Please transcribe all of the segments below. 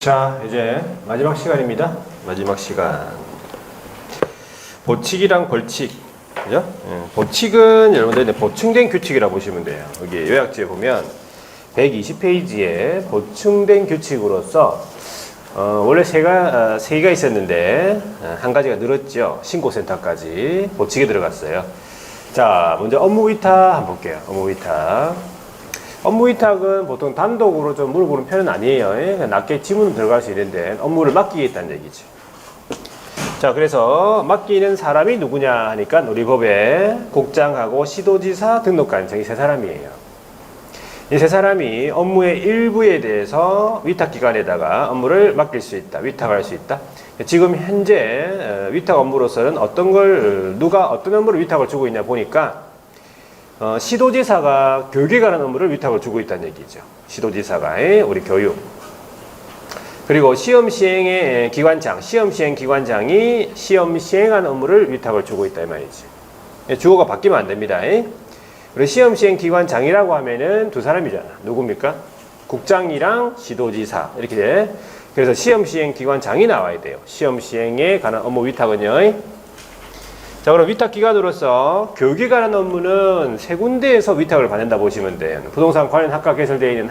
자, 이제 마지막 시간입니다. 마지막 시간. 보칙이랑 벌칙. 그죠? 보칙은 여러분들 보충된 규칙이라고 보시면 돼요. 여기 요약지에 보면 120페이지에 보충된 규칙으로서 원래 세 개가 있었는데 한 가지가 늘었죠. 신고센터까지 보칙에 들어갔어요. 자, 먼저 업무 위탁 한번 볼게요. 업무 위탁. 업무 위탁은 보통 단독으로 좀 물어보는 편은 아니에요. 낮게 지문은 들어갈 수 있는데 업무를 맡기겠다는 얘기죠. 자, 그래서 맡기는 사람이 누구냐 하니까 우리 법에 국장하고 시도지사 등록관청 이 세 사람이에요. 이 세 사람이 업무의 일부에 대해서 위탁기관에다가 업무를 맡길 수 있다. 위탁할 수 있다. 지금 현재 위탁 업무로서는 누가 어떤 업무를 위탁을 주고 있냐 보니까 시도지사가 교육에 관한 업무를 위탁을 주고 있다는 얘기죠. 시도지사가 우리 교육. 그리고 시험시행의 기관장, 시험시행기관장이 시험시행하는 업무를 위탁을 주고 있다 이 말이죠. 주어가 바뀌면 안 됩니다. 그리고 시험시행기관장이라고 하면은 두 사람이잖아. 누굽니까? 국장이랑 시도지사 이렇게. 그래서 시험시행기관장이 나와야 돼요. 시험시행에 관한 업무 위탁은요. 자, 그럼 위탁기관으로서 교육에 관한 업무는 세 군데에서 위탁을 받는다 보시면 돼요. 부동산 관련 학과 개설되어 있는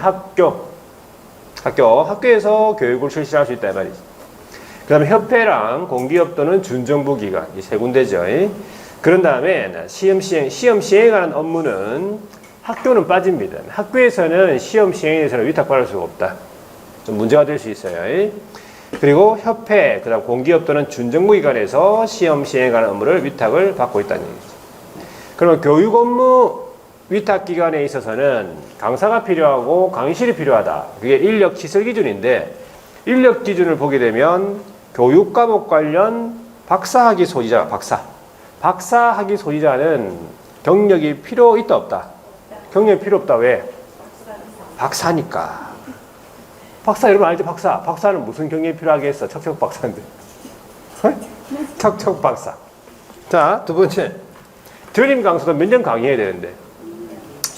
학교에서 교육을 실시할 수 있다 이 말이죠. 그 다음에 협회랑 공기업 또는 준정부기관 이 세 군데죠. 그런 다음에 시험시행에 관한 업무는 학교는 빠집니다. 학교에서는 시험시행에 대해서는 위탁받을 수가 없다. 좀 문제가 될 수 있어요. 그리고 협회, 그 다음 공기업 또는 준정부기관에서 시험 시행에 관한 업무를 위탁을 받고 있다는 얘기죠. 그러면 교육 업무 위탁 기관에 있어서는 강사가 필요하고 강의실이 필요하다. 그게 인력 시설 기준인데 인력 기준을 보게 되면 교육 과목 관련 박사학위 소지자, 박사학위 소지자는 경력이 필요 있다 없다? 경력이 필요 없다. 왜? 박사니까. 박사 여러분 알죠? 박사는 무슨 경력이 필요하겠어? 척척 박사인데. 척척 박사. 자, 두 번째. 전임 강사도 몇 년 강의해야 되는데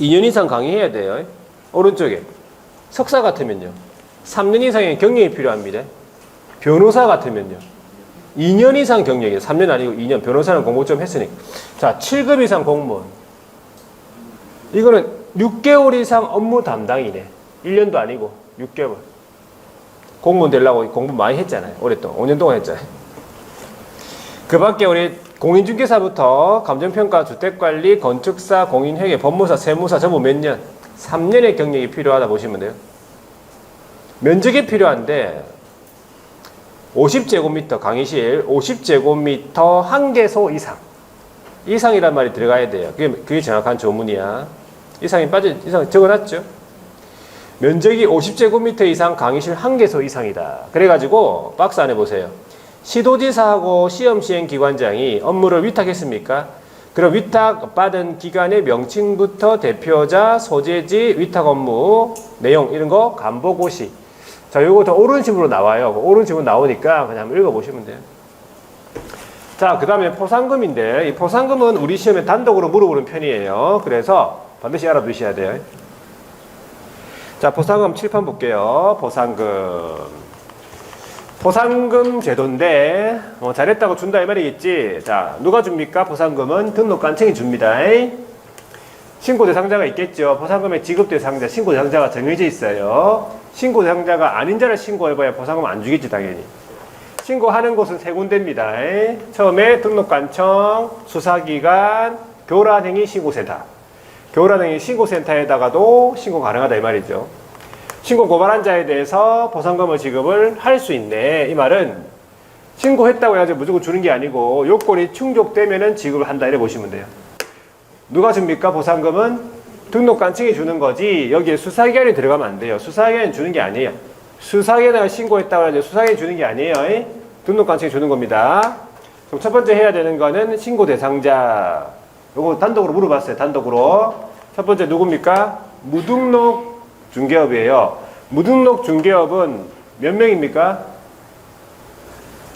2년 이상 강의해야 돼요. 오른쪽에 석사 같으면요 3년 이상의 경력이 필요합니다. 변호사 같으면요 2년 이상 경력이에요. 3년 아니고 2년. 변호사는 공부 좀 했으니까. 자, 7급 이상 공무원. 이거는 6개월 이상 업무 담당이네. 1년도 아니고 6개월. 공무원 되려고 공부 많이 했잖아요. 오랫동안. 5년 동안 했잖아요. 그 밖에 우리 공인중개사부터 감정평가, 주택관리, 건축사, 공인회계, 법무사, 세무사 전부 몇 년? 3년의 경력이 필요하다 보시면 돼요. 면적이 필요한데 50제곱미터 강의실 50제곱미터 한개소 이상이란 말이 들어가야 돼요. 그게 정확한 조문이야. 이상 적어놨죠. 면적이 50제곱미터 이상 강의실 한개소 이상이다. 그래가지고 박스 안에 보세요. 시도지사하고 시험시행기관장이 업무를 위탁했습니까? 그럼 위탁받은 기관의 명칭부터 대표자, 소재지, 위탁 업무, 내용 이런 거 간보고시. 자, 요거 더 오른식으로 나와요. 오른식으로 나오니까 그냥 한번 읽어보시면 돼요. 자, 그 다음에 포상금인데 이 포상금은 우리 시험에 단독으로 물어보는 편이에요. 그래서 반드시 알아두셔야 돼요. 자, 포상금 칠판 볼게요. 포상금 제도인데 잘했다고 준다 이 말이겠지. 자, 누가 줍니까? 포상금은 등록관청이 줍니다. 신고 대상자가 있겠죠. 포상금의 지급 대상자, 신고 대상자가 정해져 있어요. 신고 대상자가 아닌 자를 신고해봐야 포상금 안 주겠지 당연히. 신고하는 곳은 세 군데입니다. 처음에 등록관청, 수사기관, 교란행위 신고센터. 교란행위 신고센터에다가도 신고 가능하다 이 말이죠. 신고 고발한 자에 대해서 포상금을 지급을 할 수 있네. 이 말은 신고했다고 해가지고 무조건 주는 게 아니고 요건이 충족되면은 지급을 한다 이래 보시면 돼요. 누가 줍니까? 포상금은 등록관청이 주는 거지 여기에 수사기관이 들어가면 안 돼요. 수사기관이 주는 게 아니에요. 수사기관에 신고했다고 해가지고 수사기관이 주는 게 아니에요. 등록관청이 주는 겁니다. 그럼 첫 번째 해야 되는 거는 신고 대상자. 요거 단독으로 물어봤어요. 단독으로. 첫 번째 누굽니까? 무등록 중개업이에요. 무등록 중개업은 몇 명입니까?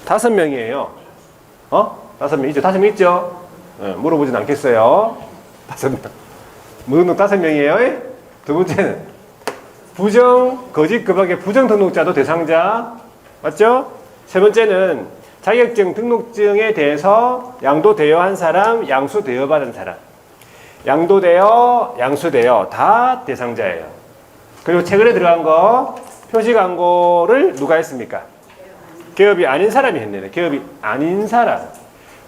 5명이에요. 5명 있죠? 5명 있죠? 물어보진 않겠어요. 5명. 무등록 5명이에요. 두 번째는 거짓 그 밖에 부정 등록자도 대상자. 맞죠? 세 번째는 자격증 등록증에 대해서 양도대여한 사람, 양수대여받은 사람. 양도대여, 양수대여 다 대상자예요. 그리고 최근에 들어간 거 표시광고를 누가 했습니까? 기업이 아닌 사람이 했네. 기업이 아닌 사람.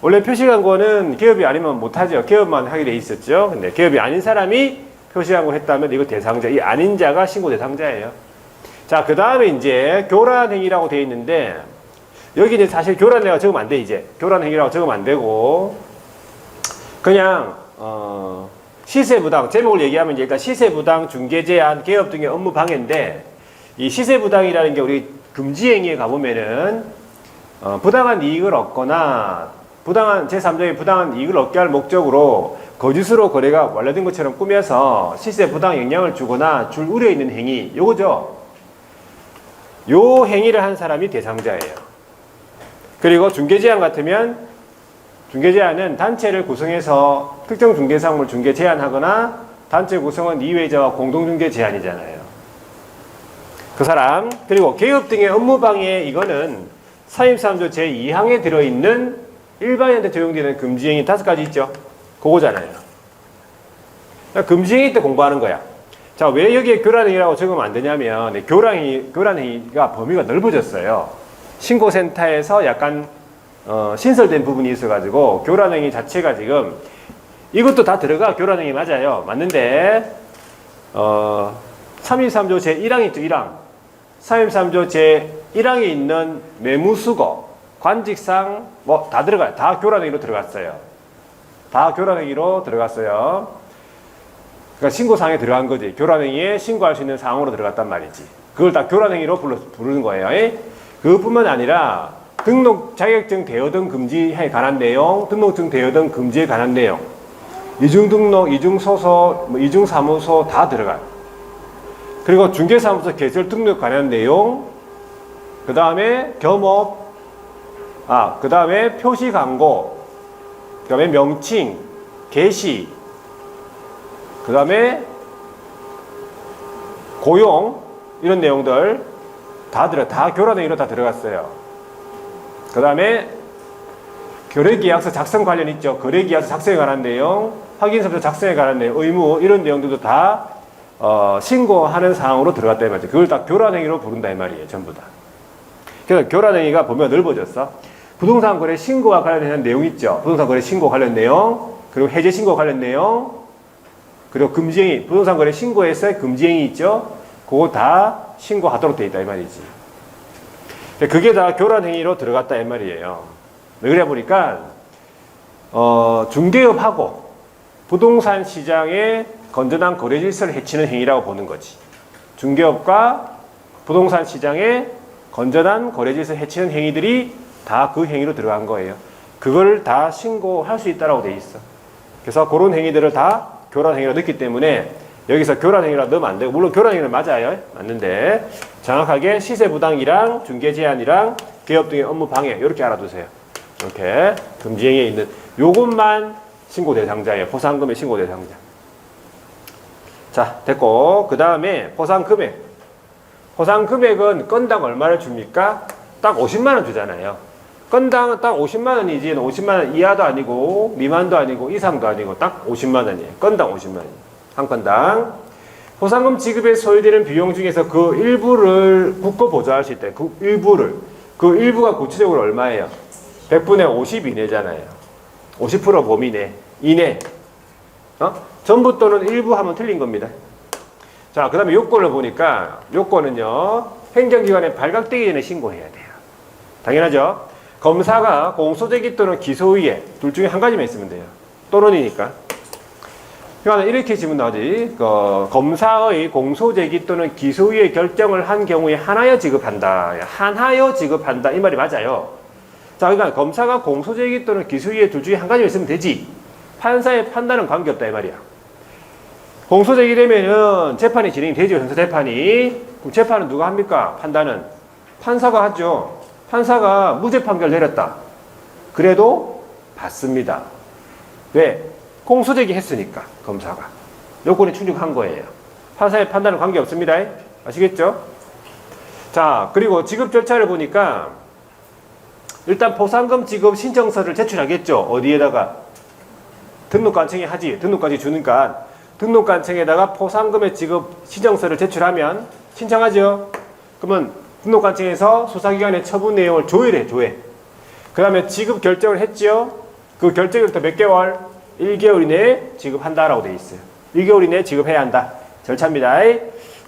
원래 표시광고는 기업이 아니면 못하죠. 기업만 하게 돼 있었죠. 근데 기업이 아닌 사람이 표시광고를 했다면 이거 대상자. 이 아닌 자가 신고 대상자예요. 자, 그 다음에 이제 교란행위라고 되어 있는데 여기는 사실 교란행위라고 적으면 안 돼. 이제 교란행위라고 적으면 안 되고 그냥 시세부당 제목을 얘기하면 이제 일단 시세부당, 중개제한, 개업 등의 업무 방해인데 이 시세부당이라는 게 우리 금지행위에 가보면은 부당한 이익을 얻거나 부당한 제3자의 부당한 이익을 얻게 할 목적으로 거짓으로 거래가 완료된 것처럼 꾸며서 시세 부당 영향을 주거나 줄 우려 있는 행위 요거죠. 요 행위를 한 사람이 대상자예요. 그리고 중개제한 같으면 중개제한은 단체를 구성해서 특정 중개사업을 중개 제한하거나 단체 구성원 이외자와 공동중개 제한이잖아요. 그 사람. 그리고 개업 등의 업무방해 이거는 사입3조 제2항에 들어있는 일반인한테 적용되는 금지행위 5가지 있죠. 그거잖아요. 그러니까 금지행위 때 공부하는 거야. 자, 왜 여기에 교란행위라고 적으면 안 되냐면 교란행위가 범위가 넓어졌어요. 신고센터에서 약간 신설된 부분이 있어가지고 교란행위 자체가 지금 이것도 다 들어가. 교란행위 맞아요. 맞는데 323조 제1항 있죠. 1항 323조 제1항에 있는 매무수거 관직상 뭐 다 들어가요. 다 교란행위로 들어갔어요. 다 교란행위로 들어갔어요. 그러니까 신고사항에 들어간 거지. 교란행위에 신고할 수 있는 사항으로 들어갔단 말이지. 그걸 다 교란행위로 부르는 거예요. 그것뿐만 아니라 등록 자격증 대여 등 금지에 관한 내용, 등록증 대여 등 금지에 관한 내용, 이중등록, 이중소소, 이중사무소 다 들어가요. 그리고 중개사무소 개설 등록 관련 내용, 그 다음에 겸업, 그 다음에 표시광고, 그 다음에 명칭, 게시, 그 다음에 고용, 이런 내용들 다 교란행위로 다 들어갔어요. 그 다음에 거래계약서 작성 관련 있죠. 거래계약서 작성에 관한 내용, 확인서부터 작성에 관한 내용, 의무 이런 내용들도 다 신고하는 사항으로 들어갔다 이 말이죠. 그걸 다 교란행위로 부른다 이 말이에요. 전부 다. 그래서 교란행위가 범위가 넓어졌어. 부동산 거래 신고와 관련된 내용 있죠. 부동산 거래 신고 관련 내용, 그리고 해제 신고 관련 내용, 그리고 금지행위, 부동산 거래 신고에서의 금지행위 있죠. 그거 다 신고하도록 돼 있다 이 말이지. 그게 다 교란행위로 들어갔다 이 말이에요. 왜 그래 보니까 중개업하고 부동산 시장의 건전한 거래 질서를 해치는 행위라고 보는 거지. 중개업과 부동산 시장의 건전한 거래 질서를 해치는 행위들이 다 그 행위로 들어간 거예요. 그걸 다 신고할 수 있다라고 돼 있어. 그래서 그런 행위들을 다 교란행위로 넣기 때문에 여기서 교란행위라 넣으면 안 되고, 물론 교란행위는 맞아요. 맞는데 정확하게 시세부당이랑 중개제한이랑 개업 등의 업무 방해 이렇게 알아두세요. 이렇게 금지행위에 있는 요것만 신고 대상자예요. 포상금의 신고 대상자. 자, 됐고 그 다음에 포상금액. 포상금액은 건당 얼마를 줍니까? 딱 50만 원 주잖아요. 건당은 딱 50만 원이지 50만 원 이하도 아니고 미만도 아니고 이상도 아니고 딱 50만 원이에요. 건당 50만 원이에요. 한 건당. 포상금 지급에 소요되는 비용 중에서 그 일부를 국고 보조할 수 있다. 그 일부가 구체적으로 얼마예요? 100분의 50 이내잖아요. 50% 범위 내. 이내. 전부 또는 일부 하면 틀린 겁니다. 자, 그 다음에 요건을 보니까 요건은요. 행정기관에 발각되기 전에 신고해야 돼요. 당연하죠. 검사가 공소제기 또는 기소의회 둘 중에 한 가지만 있으면 돼요. 또는이니까. 그러니까 이렇게 질문 나오지. 검사의 공소제기 또는 기소의회 결정을 한 경우에 하나여 지급한다. 하나여 지급한다. 이 말이 맞아요. 자, 그러니까 검사가 공소제기 또는 기소의회 둘 중에 한 가지만 있으면 되지. 판사의 판단은 관계없다 이 말이야. 공소제기 되면은 재판이 진행이 되죠. 형사재판이. 그럼 재판은 누가 합니까? 판단은 판사가 하죠. 판사가 무죄 판결 내렸다. 그래도 받습니다. 왜? 공소제기 했으니까 검사가 요건이 충족한 거예요. 판사의 판단은 관계없습니다. 아시겠죠? 자, 그리고 지급 절차를 보니까 일단 포상금 지급 신청서를 제출하겠죠. 어디에다가? 등록관청에 하지. 등록까지 주니까 등록관청에다가 포상금의 지급 신청서를 제출하면 신청하죠. 그러면 등록관청에서 수사기관의 처분 내용을 조회해. 그 다음에 지급 결정을 했죠. 그 결정일부터 몇 개월? 1개월 이내에 지급한다라고 돼 있어요. 1개월 이내에 지급해야 한다. 절차입니다.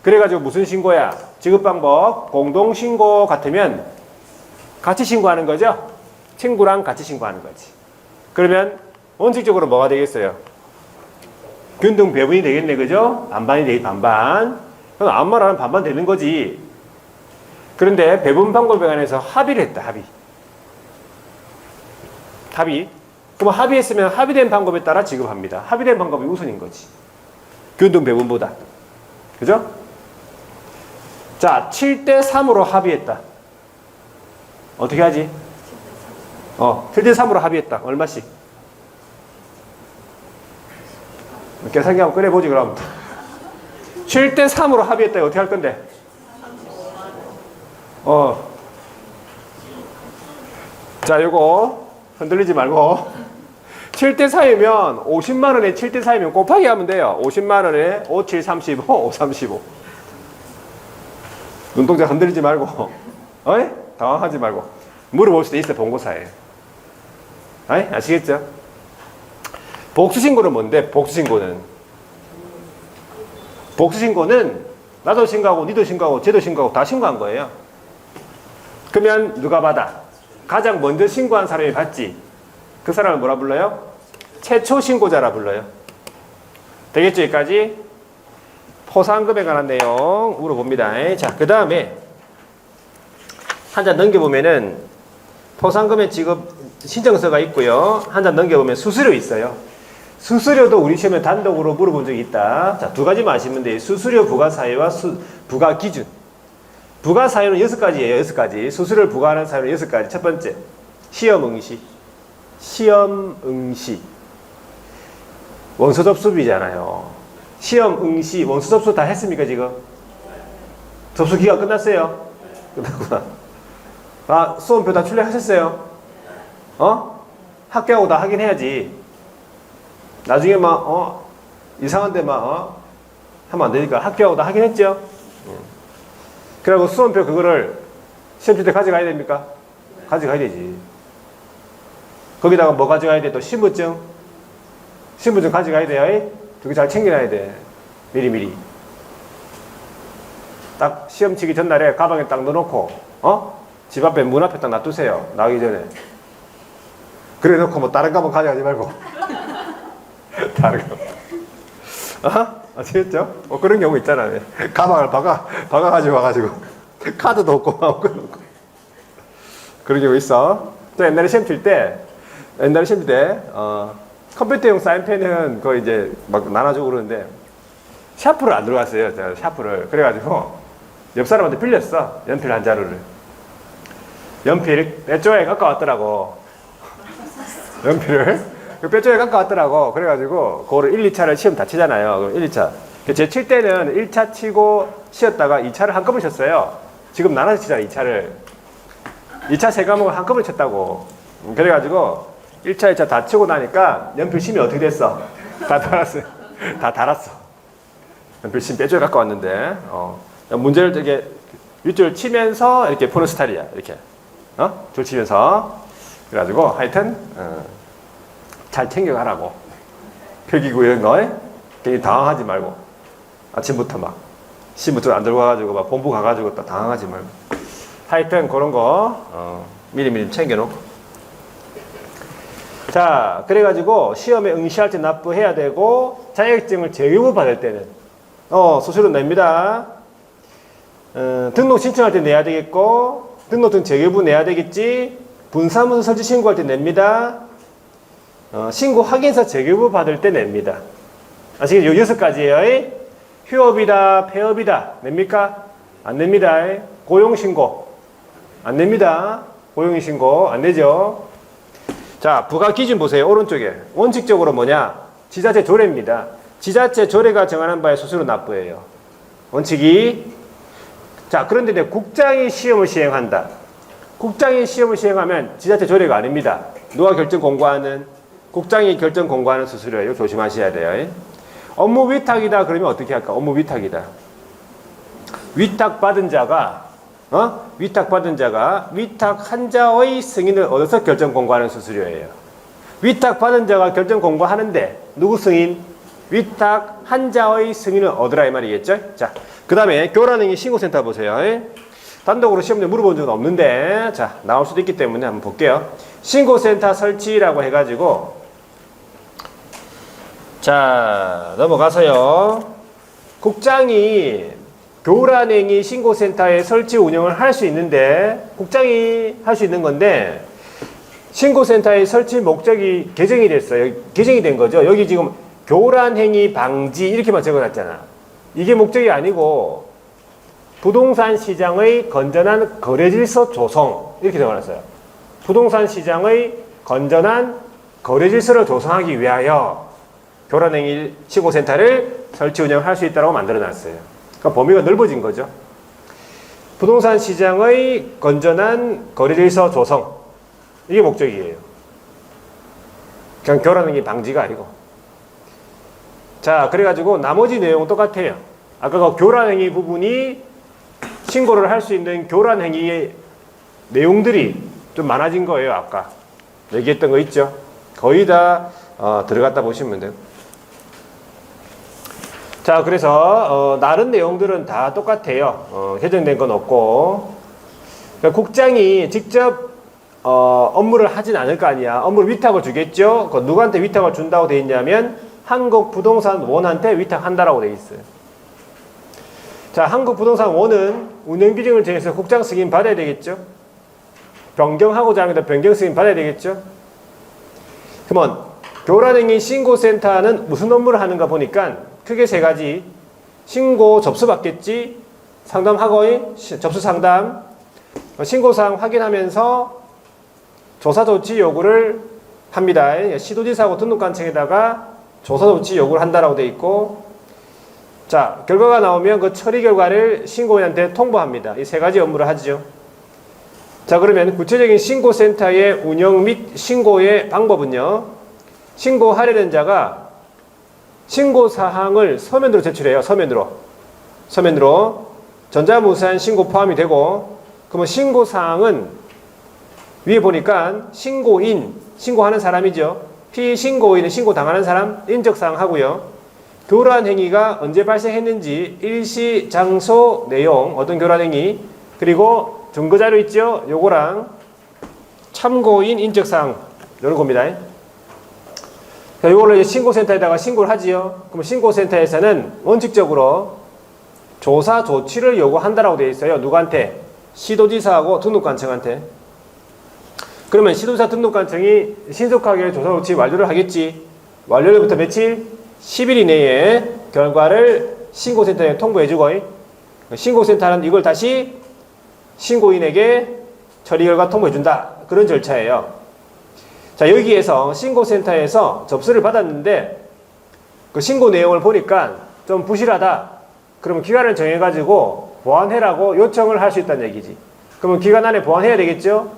그래가지고 무슨 신고야? 지급 방법 공동신고 같으면 같이 신고하는 거죠. 친구랑 같이 신고하는 거지. 그러면 원칙적으로 뭐가 되겠어요? 균등 배분이 되겠네, 그죠? 반반이 되겠 반반. 그럼 아무 말 안 하면 반반 되는 거지. 그런데 배분 방법에 관해서 합의를 했다. 합의. 그럼 합의했으면 합의된 방법에 따라 지급합니다. 합의된 방법이 우선인 거지. 균등 배분보다. 그죠? 자, 7대3으로 합의했다. 어떻게 하지? 7대3으로 합의했다. 얼마씩? 계산기 한번 꺼내보지, 그럼. 7대3으로 합의했다. 어떻게 할 건데? 자, 요거 흔들리지 말고. 7대4이면 50만원에 7대4이면 곱하기 하면 돼요. 50만원에 5, 7, 35, 5, 35. 눈동자 흔들리지 말고. 당황하지 말고. 물어볼 수도 있어, 본고사에. 아시겠죠? 복수신고는 뭔데? 복수신고는 나도 신고하고 니도 신고하고 쟤도 신고하고 다 신고한 거예요. 그러면 누가 받아? 가장 먼저 신고한 사람이 받지. 그 사람을 뭐라 불러요? 최초 신고자라 불러요. 되겠죠? 여기까지? 포상금에 관한 내용 물어봅니다. 자, 그 다음에 한 장 넘겨보면은 포상금의 지급 신청서가 있고요. 한 장 넘겨보면 수수료 있어요. 수수료도 우리 시험에 단독으로 물어본 적이 있다. 자, 두 가지만 아시면 돼요. 수수료 부과 사유와 부과 기준. 부과 사유는 6가지예요. 6가지. 수수료를 부과하는 사유는 6가지. 첫 번째, 시험 응시. 원서 접수비잖아요. 시험 응시, 원서 접수 다 했습니까, 지금? 접수 기간 끝났어요? 끝났구나. 수험표 다 출력하셨어요? 학교하고 다 확인해야지. 나중에 이상한데 하면 안 되니까 학교하고 다 확인했죠? 그리고 수험표 그거를 시험칠 때 가져가야 됩니까? 가져가야 되지. 거기다가 뭐 가져가야 돼? 또 신분증 가져가야 돼요. 그거 잘 챙겨놔야 돼. 미리미리. 딱 시험 치기 전날에 가방에 딱 넣어놓고 집 앞에 문 앞에 딱 놔두세요. 나가기 전에. 그래 놓고 뭐 다른 가방 가져가지 말고. 다른 가방. 아시겠죠? 그런 경우 있잖아요. 가방을 박아가지고 와가지고 카드도 없고 그런 경우 있어. 또 옛날에 시험 칠 때 컴퓨터용 사인펜은 그거 이제 막 나눠주고 그러는데 샤프를 안 들어갔어요. 제가 샤프를. 그래가지고 옆 사람한테 빌렸어. 연필 한 자루를. 연필 뼈쪽에 갖고 왔더라고. 연필을 뼈쪽에 갖고 왔더라고. 그래가지고 그거를 1, 2차를 시험 다 치잖아요. 그럼 1, 2차. 제 칠 때는 1차 치고 쉬었다가 2차를 한꺼번에 쳤어요. 지금 나눠서 치잖아, 2차를. 2차 세 과목을 한꺼번에 쳤다고. 그래가지고 1차, 2차 다 치고 나니까 연필심이 어떻게 됐어? 다 달았어요. 다 달았어. 연필심 뼈쪽에 갖고 왔는데 문제를 되게 윗줄 치면서 이렇게 푸는 스타일이야. 이렇게 줄 치면서. 그래가지고 하여튼 잘 챙겨가라고. 필기구 이런 거 괜히 당황하지 말고. 아침부터 막 시부터 안 들고 가가지고 막 본부 가가지고 또 당황하지 말고. 하여튼 그런 거 미리미리 챙겨놓고. 자, 그래가지고 시험에 응시할 때 납부해야 되고 자격증을 재교부 받을 때는 수수료 냅니다. 등록 신청할 때 내야 되겠고 등록증 재교부 내야 되겠지. 분사무소 설치 신고할 때 냅니다. 신고 확인서 재교부 받을 때 냅니다. 아시겠죠? 6가지예요. 휴업이다, 폐업이다 냅니까? 안 냅니다. 고용신고 안 냅니다. 고용신고 안 내죠. 자, 부과 기준 보세요. 오른쪽에 원칙적으로 뭐냐? 지자체 조례입니다. 지자체 조례가 정하는 바에 수수료 납부예요. 원칙이. 자, 그런데 이제 국장이 시험을 시행한다. 국장이 시험을 시행하면 지자체 조례가 아닙니다. 누가 결정 공고하는? 국장이 결정 공고하는 수수료예요. 조심하셔야 돼요. 업무 위탁이다 그러면 어떻게 할까? 업무 위탁이다. 위탁받은 자가 위탁한 자의 승인을 얻어서 결정 공고하는 수수료예요. 위탁받은 자가 결정 공고하는데 누구 승인? 위탁한 자의 승인을 얻으라 이 말이겠죠? 자, 그 다음에 교란행위 신고센터 보세요. 단독으로 시험에 물어본 적은 없는데 자, 나올 수도 있기 때문에 한번 볼게요. 신고센터 설치라고 해가지고 자, 넘어가서요. 국장이 교란행위 신고센터의 설치 운영을 할 수 있는데 국장이 할 수 있는 건데 신고센터의 설치 목적이 개정이 됐어요. 개정이 된 거죠. 여기 지금 교란행위 방지 이렇게만 적어놨잖아. 이게 목적이 아니고 부동산 시장의 건전한 거래질서 조성 이렇게 적어놨어요. 부동산 시장의 건전한 거래질서를 조성하기 위하여 교란행위 신고센터를 설치 운영할 수 있다고 만들어놨어요. 그러니까 범위가 넓어진 거죠. 부동산 시장의 건전한 거래질서 조성 이게 목적이에요. 그냥 교란행위 방지가 아니고. 자, 그래가지고 나머지 내용은 똑같아요. 아까 그 교란행위 부분이 신고를 할 수 있는 교란행위의 내용들이 좀 많아진 거예요. 아까 얘기했던 거 있죠. 거의 다 들어갔다 보시면 돼요. 자, 그래서 다른 내용들은 다 똑같아요. 개정된 건 없고 그러니까 국장이 직접 업무를 하진 않을 거 아니야. 업무를 위탁을 주겠죠. 누구한테 위탁을 준다고 돼 있냐면 한국부동산원한테 위탁한다라고 돼 있어요. 자, 한국부동산원은 운영규정을 정해서 국장 승인 받아야 되겠죠. 변경하고자 하면 변경 승인 받아야 되겠죠. 그러면 교란행위 신고센터는 무슨 업무를 하는가 보니까 크게 세 가지. 신고 접수 받겠지. 상담하고 접수 상담. 신고사항 확인하면서 조사조치 요구를 합니다. 시도지사하고 등록관청에다가 조사조치 요구를 한다라고 돼 있고 자, 결과가 나오면 그 처리 결과를 신고인한테 통보합니다. 이 세 가지 업무를 하죠. 자, 그러면 구체적인 신고센터의 운영 및 신고의 방법은요. 신고하려는 자가 신고사항을 서면으로 제출해요. 서면으로. 전자무사한 신고 포함이 되고 그러면 신고사항은 위에 보니까 신고인, 신고하는 사람이죠. 피신고인은 신고당하는 사람, 인적사항 하고요. 교란행위가 언제 발생했는지 일시, 장소, 내용, 어떤 교란행위 그리고 증거자료 있죠? 요거랑 참고인, 인적사항 이런 겁니다. 자, 요거를 이제 신고센터에다가 신고를 하지요. 그럼 신고센터에서는 원칙적으로 조사 조치를 요구한다라고 되어 있어요. 누구한테? 시도지사하고 등록관청한테. 그러면 시도지사 등록관청이 신속하게 조사 조치 완료를 하겠지. 완료일부터 며칠? 10일 이내에 결과를 신고센터에 통보해주고 신고센터는 이걸 다시 신고인에게 처리 결과 통보해준다. 그런 절차예요. 자, 여기에서 신고센터에서 접수를 받았는데 그 신고 내용을 보니까 좀 부실하다. 그러면 기간을 정해가지고 보완해라고 요청을 할 수 있다는 얘기지. 그러면 기간 안에 보완해야 되겠죠?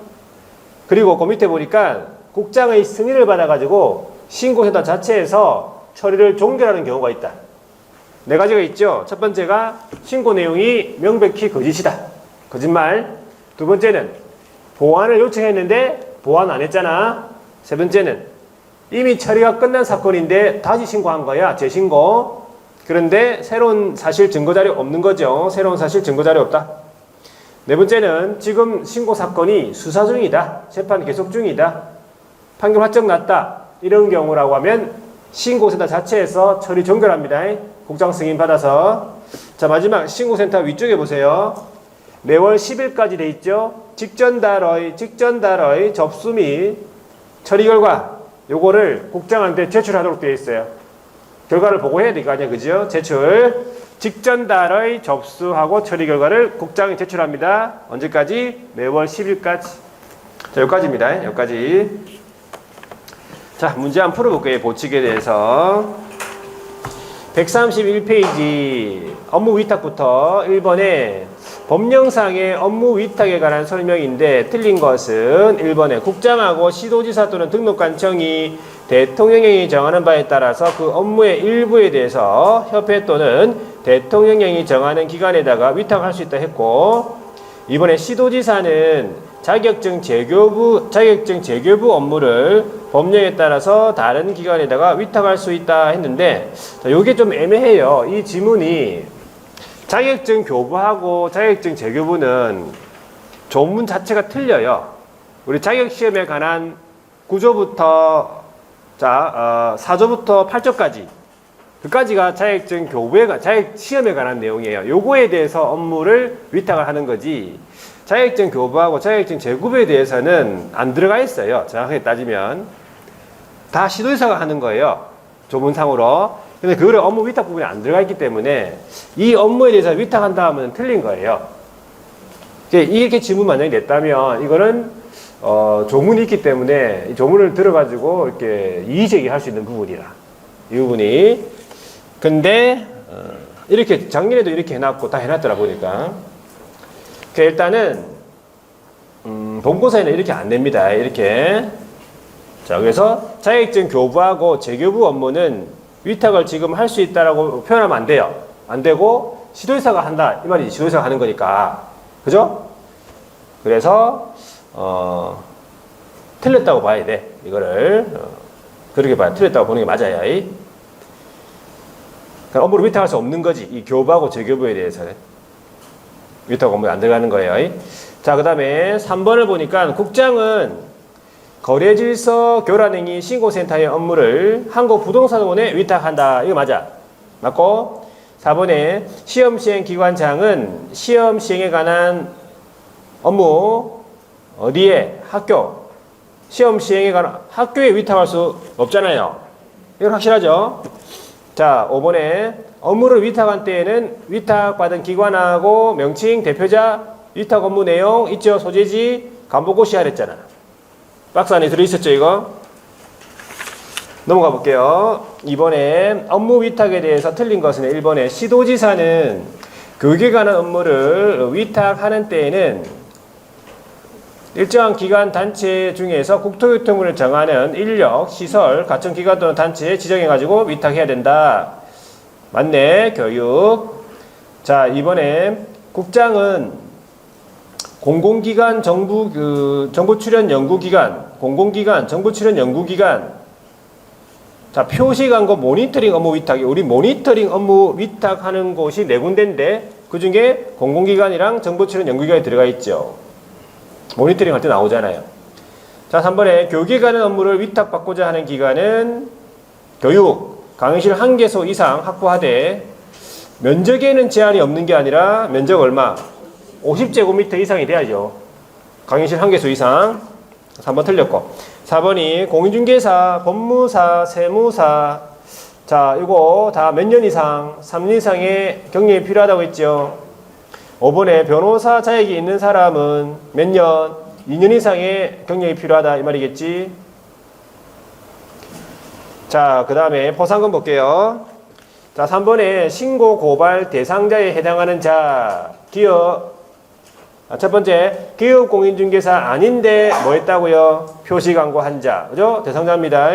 그리고 그 밑에 보니까 국장의 승인을 받아가지고 신고센터 자체에서 처리를 종결하는 경우가 있다. 네 가지가 있죠. 첫 번째가 신고 내용이 명백히 거짓이다. 거짓말. 두 번째는 보완을 요청했는데 보완 안 했잖아. 세 번째는 이미 처리가 끝난 사건인데 다시 신고한 거야. 재신고. 그런데 새로운 사실 증거자료 없는 거죠. 새로운 사실 증거자료 없다. 네 번째는 지금 신고 사건이 수사 중이다. 재판 계속 중이다. 판결 확정 났다. 이런 경우라고 하면 신고센터 자체에서 처리 종결합니다. 국장 승인 받아서. 자, 마지막 신고센터 위쪽에 보세요. 매월 10일까지 돼 있죠. 직전 달의 접수 및 처리 결과 요거를 국장한테 제출하도록 되어 있어요. 결과를 보고해야 될 거 아니야, 그죠? 제출. 직전 달의 접수하고 처리 결과를 국장에 제출합니다. 언제까지? 매월 10일까지. 자, 여기까지입니다. 여기까지. 자, 문제 한번 풀어볼게요. 보칙에 대해서. 131페이지 업무 위탁부터 1번에 법령상의 업무 위탁에 관한 설명인데 틀린 것은 1번에 국장하고 시도지사 또는 등록관청이 대통령령이 정하는 바에 따라서 그 업무의 일부에 대해서 협회 또는 대통령령이 정하는 기관에다가 위탁할 수 있다 했고, 이번에 시도지사는 자격증 재교부 업무를 법령에 따라서 다른 기관에다가 위탁할 수 있다 했는데, 이게 좀 애매해요. 이 지문이 자격증 교부하고 자격증 재교부는 조문 자체가 틀려요. 우리 자격시험에 관한 구조부터 4조부터 8조까지 그까지가 자격증 시험에 관한 내용이에요. 요거에 대해서 업무를 위탁을 하는 거지, 자격증 교부하고 자격증 재교부에 대해서는 안 들어가 있어요. 정확하게 따지면 다 시도지사가 하는 거예요, 조문상으로. 근데 그거를 업무 위탁 부분이 안 들어가 있기 때문에 이 업무에 대해서 위탁한다 하면 틀린 거예요. 이렇게 지문 만약에 냈다면 이거는 조문이 있기 때문에 이 조문을 들어가지고 이렇게 이의제기할 수 있는 부분이라, 이 부분이. 근데 이렇게 작년에도 이렇게 해놨고 다 해놨더라 보니까. 일단은 본고사에는 이렇게 안 냅니다. 이렇게. 자, 그래서 자격증 교부하고 재교부 업무는 위탁을 지금 할 수 있다라고 표현하면 안 돼요. 안 되고 시도지사가 한다 이 말이지. 시도지사가 하는 거니까. 그죠? 그래서 틀렸다고 봐야 돼. 이거를 그렇게 봐야, 틀렸다고 보는 게 맞아요. 그러니까 업무를 위탁할 수 없는 거지. 이 교부하고 재교부에 대해서는 위탁 업무에 안 들어가는 거예요. 자, 그 다음에 3번을 보니까 국장은 거래질서 교란행위 신고센터의 업무를 한국부동산원에 위탁한다. 이거 맞아. 맞고, 4번에 시험시행기관장은 시험시행에 관한 업무 어디에? 학교. 시험시행에 관한 학교에 위탁할 수 없잖아요. 이건 확실하죠? 자, 5번에 업무를 위탁한 때에는 위탁받은 기관하고 명칭, 대표자, 위탁 업무 내용 있죠? 소재지, 간보고시야 그랬잖아. 박스 안에 들어있었죠, 이거? 넘어가 볼게요. 이번에 업무 위탁에 대해서 틀린 것은 1번에 시도지사는 교육에 관한 업무를 위탁하는 때에는 일정한 기관 단체 중에서 국토교통부를 정하는 인력, 시설, 가청기관 또는 단체에 지정해가지고 위탁해야 된다. 맞네, 교육. 자, 이번에 국장은 공공기관, 정부 출연 연구기관, 공공기관, 정부 출연 연구기관. 자, 표시광고 모니터링 업무 위탁이, 우리 모니터링 업무 위탁하는 곳이 4군데인데 그 중에 공공기관이랑 정부 출연 연구기관이 들어가 있죠. 모니터링 할 때 나오잖아요. 자, 3번에 교육에 관한 업무를 위탁받고자 하는 기관은 교육, 강의실 1개소 이상 확보하되 면적에는 제한이 없는 게 아니라 면적 얼마? 50제곱미터 이상이 돼야죠. 강의실 1개소 이상. 3번 틀렸고. 4번이 공인중개사, 법무사, 세무사. 자, 이거 다 몇 년 이상, 3년 이상의 경력이 필요하다고 했죠. 5번에 변호사 자격이 있는 사람은 몇 년? 2년 이상의 경력이 필요하다 이 말이겠지. 자, 그 다음에 포상금 볼게요. 자, 3번에 신고 고발 대상자에 해당하는 자, 기업. 첫 번째, 기업 공인중개사 아닌데 뭐 했다고요? 표시광고 한 자. 그죠? 대상자입니다.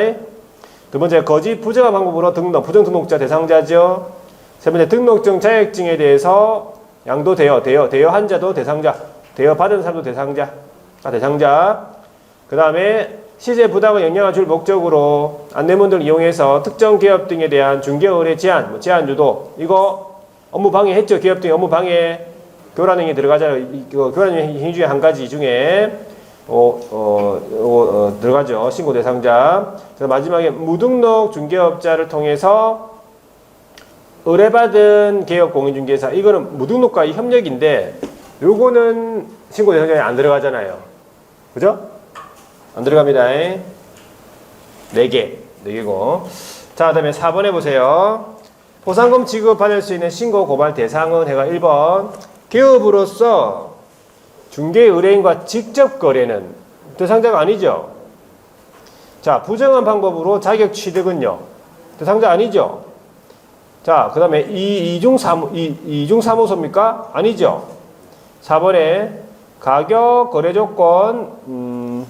두 번째, 거짓 부정한 방법으로 부정등록자 대상자죠. 세 번째, 등록증 자격증에 대해서 양도되어 한 자도 대상자. 대여 받은 사람도 대상자. 대상자. 그 다음에 시세 부담을 영향을 줄 목적으로 안내문 등을 이용해서 특정 기업 등에 대한 중개 의뢰 제한, 제한 유도. 이거 업무 방해했죠. 기업 등의 업무 방해. 교란행위 들어가잖아요. 교란행위 중에 한 가지 중에 들어가죠. 신고 대상자. 마지막에 무등록 중개업자를 통해서 의뢰받은 개업 공인중개사. 이거는 무등록과의 협력인데 요거는 신고 대상자에 안 들어가잖아요. 그죠? 안 들어갑니다. 4개고. 자, 그 다음에 4번에 보세요. 포상금 지급받을 수 있는 신고 고발 대상은 해가 1번. 기업으로서 중개 의뢰인과 직접 거래는 대상자가 아니죠. 자, 부정한 방법으로 자격 취득은요. 대상자 아니죠. 자, 그 다음에 이중사무소입니까? 아니죠. 4번에 가격, 거래 조건,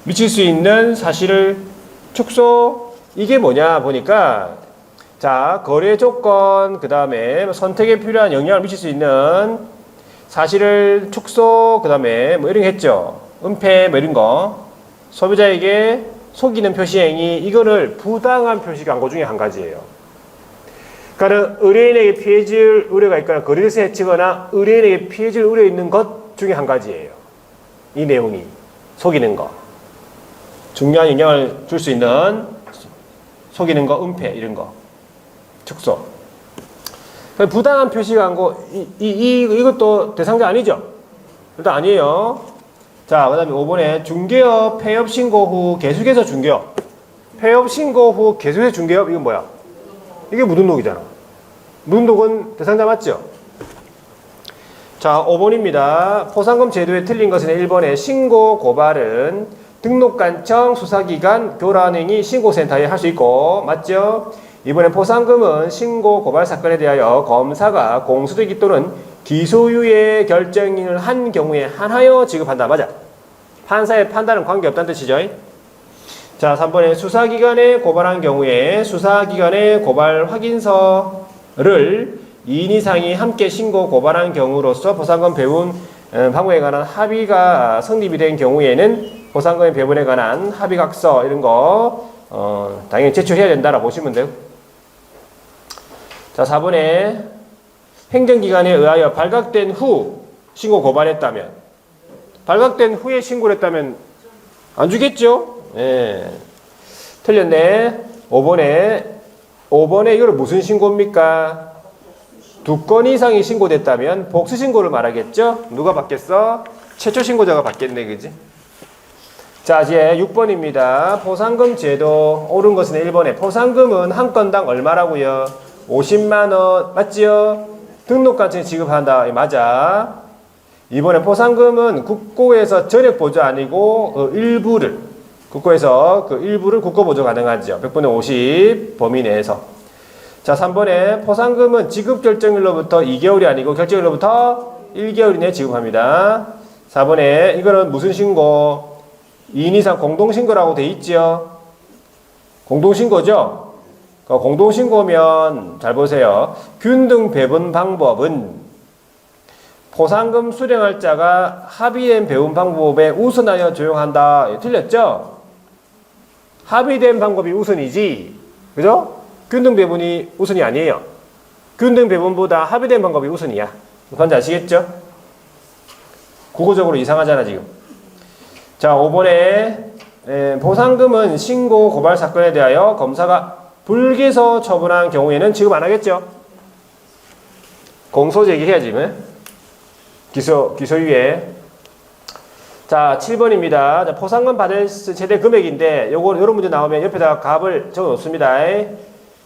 미칠 수 있는 사실을 축소. 이게 뭐냐 보니까 자, 거래 조건, 그 다음에 선택에 필요한 영향을 미칠 수 있는 사실을 축소, 그 다음에 뭐 이런 거 했죠. 은폐, 뭐 이런 거. 소비자에게 속이는 표시행위, 이거를 부당한 표시 광고 중에 한 가지예요. 그러니까 의뢰인에게 피해 줄 우려가 있거나 거래일세 해치거나 의뢰인에게 피해 줄 우려 있는 것 중에 한 가지예요. 이 내용이. 속이는 거. 중요한 영향을 줄 수 있는 속이는 거, 은폐, 이런 거. 축소. 부당한 표시 광고, 이것도 대상자 아니죠? 일단 아니에요. 자, 그 다음에 5번에 중개업 폐업 신고 후 계속해서 중개업. 폐업 신고 후 계속해서 중개업, 이건 뭐야? 이게 무등록이잖아. 무등록은 대상자 맞죠? 자, 5번입니다. 포상금 제도에 틀린 것은 1번에 신고 고발은 등록관청, 수사기관, 교란행위, 신고센터에 할 수 있고, 맞죠? 이번에 포상금은 신고 고발 사건에 대하여 검사가 공소제기 또는 기소유예 결정을 한 경우에 한하여 지급한다. 맞아. 판사의 판단은 관계없다는 뜻이죠. 자, 3번에 수사기관에 고발한 경우에 수사기관의 고발 확인서를 2인 이상이 함께 신고 고발한 경우로서 포상금 배분 방법에 관한 합의가 성립이 된 경우에는 포상금의 배분에 관한 합의각서 이런 거 당연히 제출해야 된다라고 보시면 돼요. 자, 4번에 행정기관에 의하여 발각된 후 신고 고발했다면, 발각된 후에 신고를 했다면 안 주겠죠? 예. 틀렸네. 5번에 이거는 무슨 신고입니까? 2건 이상이 신고됐다면 복수 신고를 말하겠죠? 누가 받겠어? 최초 신고자가 받겠네, 그지? 자, 이제 6번입니다. 포상금 제도 옳은 것은 1번에 포상금은 한 건당 얼마라고요? 50만원 맞지요? 등록관청에 지급한다. 맞아. 이번에 포상금은 국고에서 전액 보조 아니고 일부를 국고에서 그 일부를 국고 보조 가능하죠. 100분의 50 범위 내에서. 자, 3번에 포상금은 지급 결정일로부터 2개월이 아니고 결정일로부터 1개월 이내에 지급합니다. 4번에 이거는 무슨 신고? 2인 이상 공동신고라고 돼 있죠. 공동신고죠. 공동신고면 잘 보세요. 균등 배분 방법은 포상금 수령할 자가 합의된 배분 방법에 우선하여 적용한다. 틀렸죠? 합의된 방법이 우선이지. 그죠? 균등 배분이 우선이 아니에요. 균등 배분보다 합의된 방법이 우선이야. 뭔지 아시겠죠? 국어적으로 이상하잖아 지금. 자, 5번에 포상금은 신고 고발 사건에 대하여 검사가 불기소 처분한 경우에는 지급 안 하겠죠? 공소 제기해야지. 기소유예. 자, 7번입니다. 자, 포상금 받을 최대 금액인데 요거 이런 문제 나오면 옆에다가 값을 적어 놓습니다.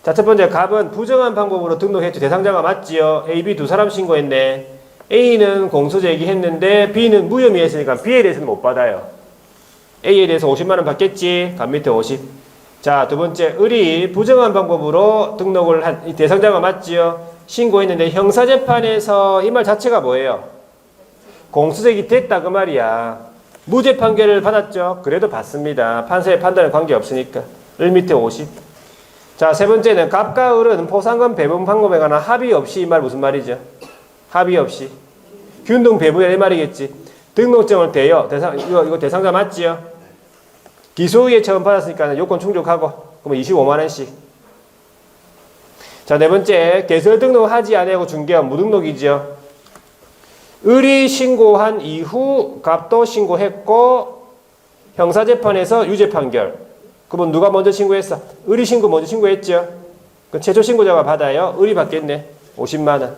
자, 첫 번째 값은 부정한 방법으로 등록했죠. 대상자가 맞지요. A, B 두 사람 신고했네. A는 공소 제기했는데 B는 무혐의 했으니까 B에 대해서는 못 받아요. A에 대해서 50만 원 받겠지. 값 밑에 50. 자, 두 번째, 을이 부정한 방법으로 등록을 한 이 대상자가 맞지요? 신고했는데 형사재판에서 이 말 자체가 뭐예요? 공소제기 됐다 그 말이야. 무죄 판결을 받았죠? 그래도 받습니다. 판사의 판단은 관계없으니까. 을 밑에 50. 자, 세 번째는 갑과 을은 포상금 배분 방법에 관한 합의 없이 이 말 무슨 말이죠? 합의 없이. 균등 배분이라 이 말이겠지. 등록증을 대여. 이거 대상자 맞지요? 기소유예 처음 받았으니까 요건 충족하고 그러면 25만원씩. 자, 네 번째 개설 등록하지 아니하고 중개업 무등록이죠. 을이 신고한 이후 갑도 신고했고 형사재판에서 유죄 판결. 그러면 누가 먼저 신고했어? 을이 먼저 신고했죠. 그 최초 신고자가 받아요. 을이 받겠네. 50만원.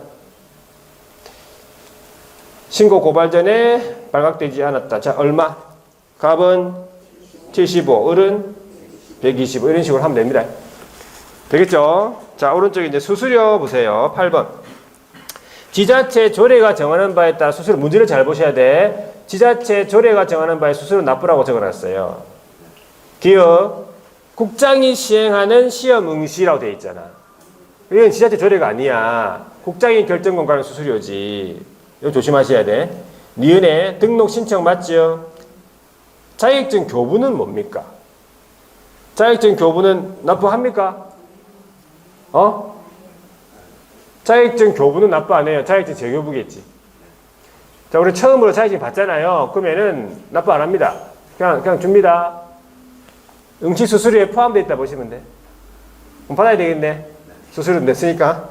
신고 고발 전에 발각되지 않았다. 자, 얼마? 갑은 75, 을은 125 이런 식으로 하면 됩니다. 되겠죠? 자, 오른쪽에 이제 수수료 보세요. 8번. 지자체 조례가 정하는 바에 따라 수수료 문제를 잘 보셔야 돼. 지자체 조례가 정하는 바에 수수료 납부라고 적어놨어요. 기억 국장이 시행하는 시험 응시라고 되어 있잖아. 이건 지자체 조례가 아니야. 국장이 결정권과는 수수료지. 이거 조심하셔야 돼. 니은에 등록 신청 맞죠? 자격증 교부는 뭡니까? 자격증 교부는 납부합니까? 자격증 교부는 납부 안 해요. 자격증 재교부겠지. 자, 우리 처음으로 자격증 받잖아요. 그러면은 납부 안 합니다. 그냥 줍니다. 응시 수수료에 포함되어 있다 보시면 돼. 그럼 받아야 되겠네. 수수료 냈으니까.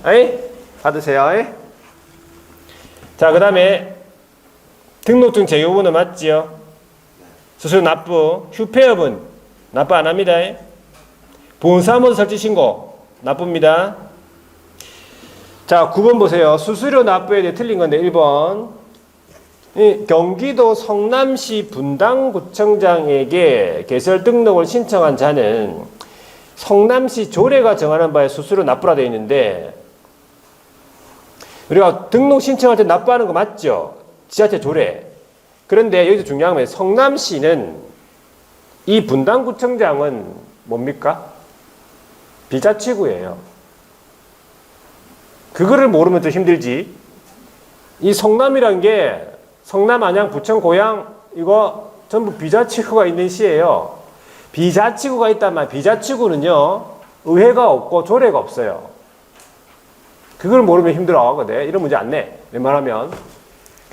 에이? 받으세요. 에이? 자, 그 다음에 등록증 재교부는 맞지요? 수수료 납부. 휴폐업은 납부 안 합니다. 보험사무소 설치 신고 납부입니다. 자, 9번 보세요. 수수료 납부에 대해 틀린 건데 1번. 경기도 성남시 분당구청장에게 개설 등록을 신청한 자는 성남시 조례가 정하는 바에 수수료 납부라 되어 있는데, 우리가 등록 신청할 때 납부하는 거 맞죠? 지자체 조례. 그런데 여기서 중요한 건 성남시는 이 분당구청장은 뭡니까? 비자치구예요. 그거를 모르면 좀 힘들지. 이 성남이란 게 성남, 안양, 부천, 고양 이거 전부 비자치구가 있는 시예요. 비자치구가 있다면 비자치구는요 의회가 없고 조례가 없어요. 그걸 모르면 힘들어 하거든. 이런 문제 안 내. 웬만하면.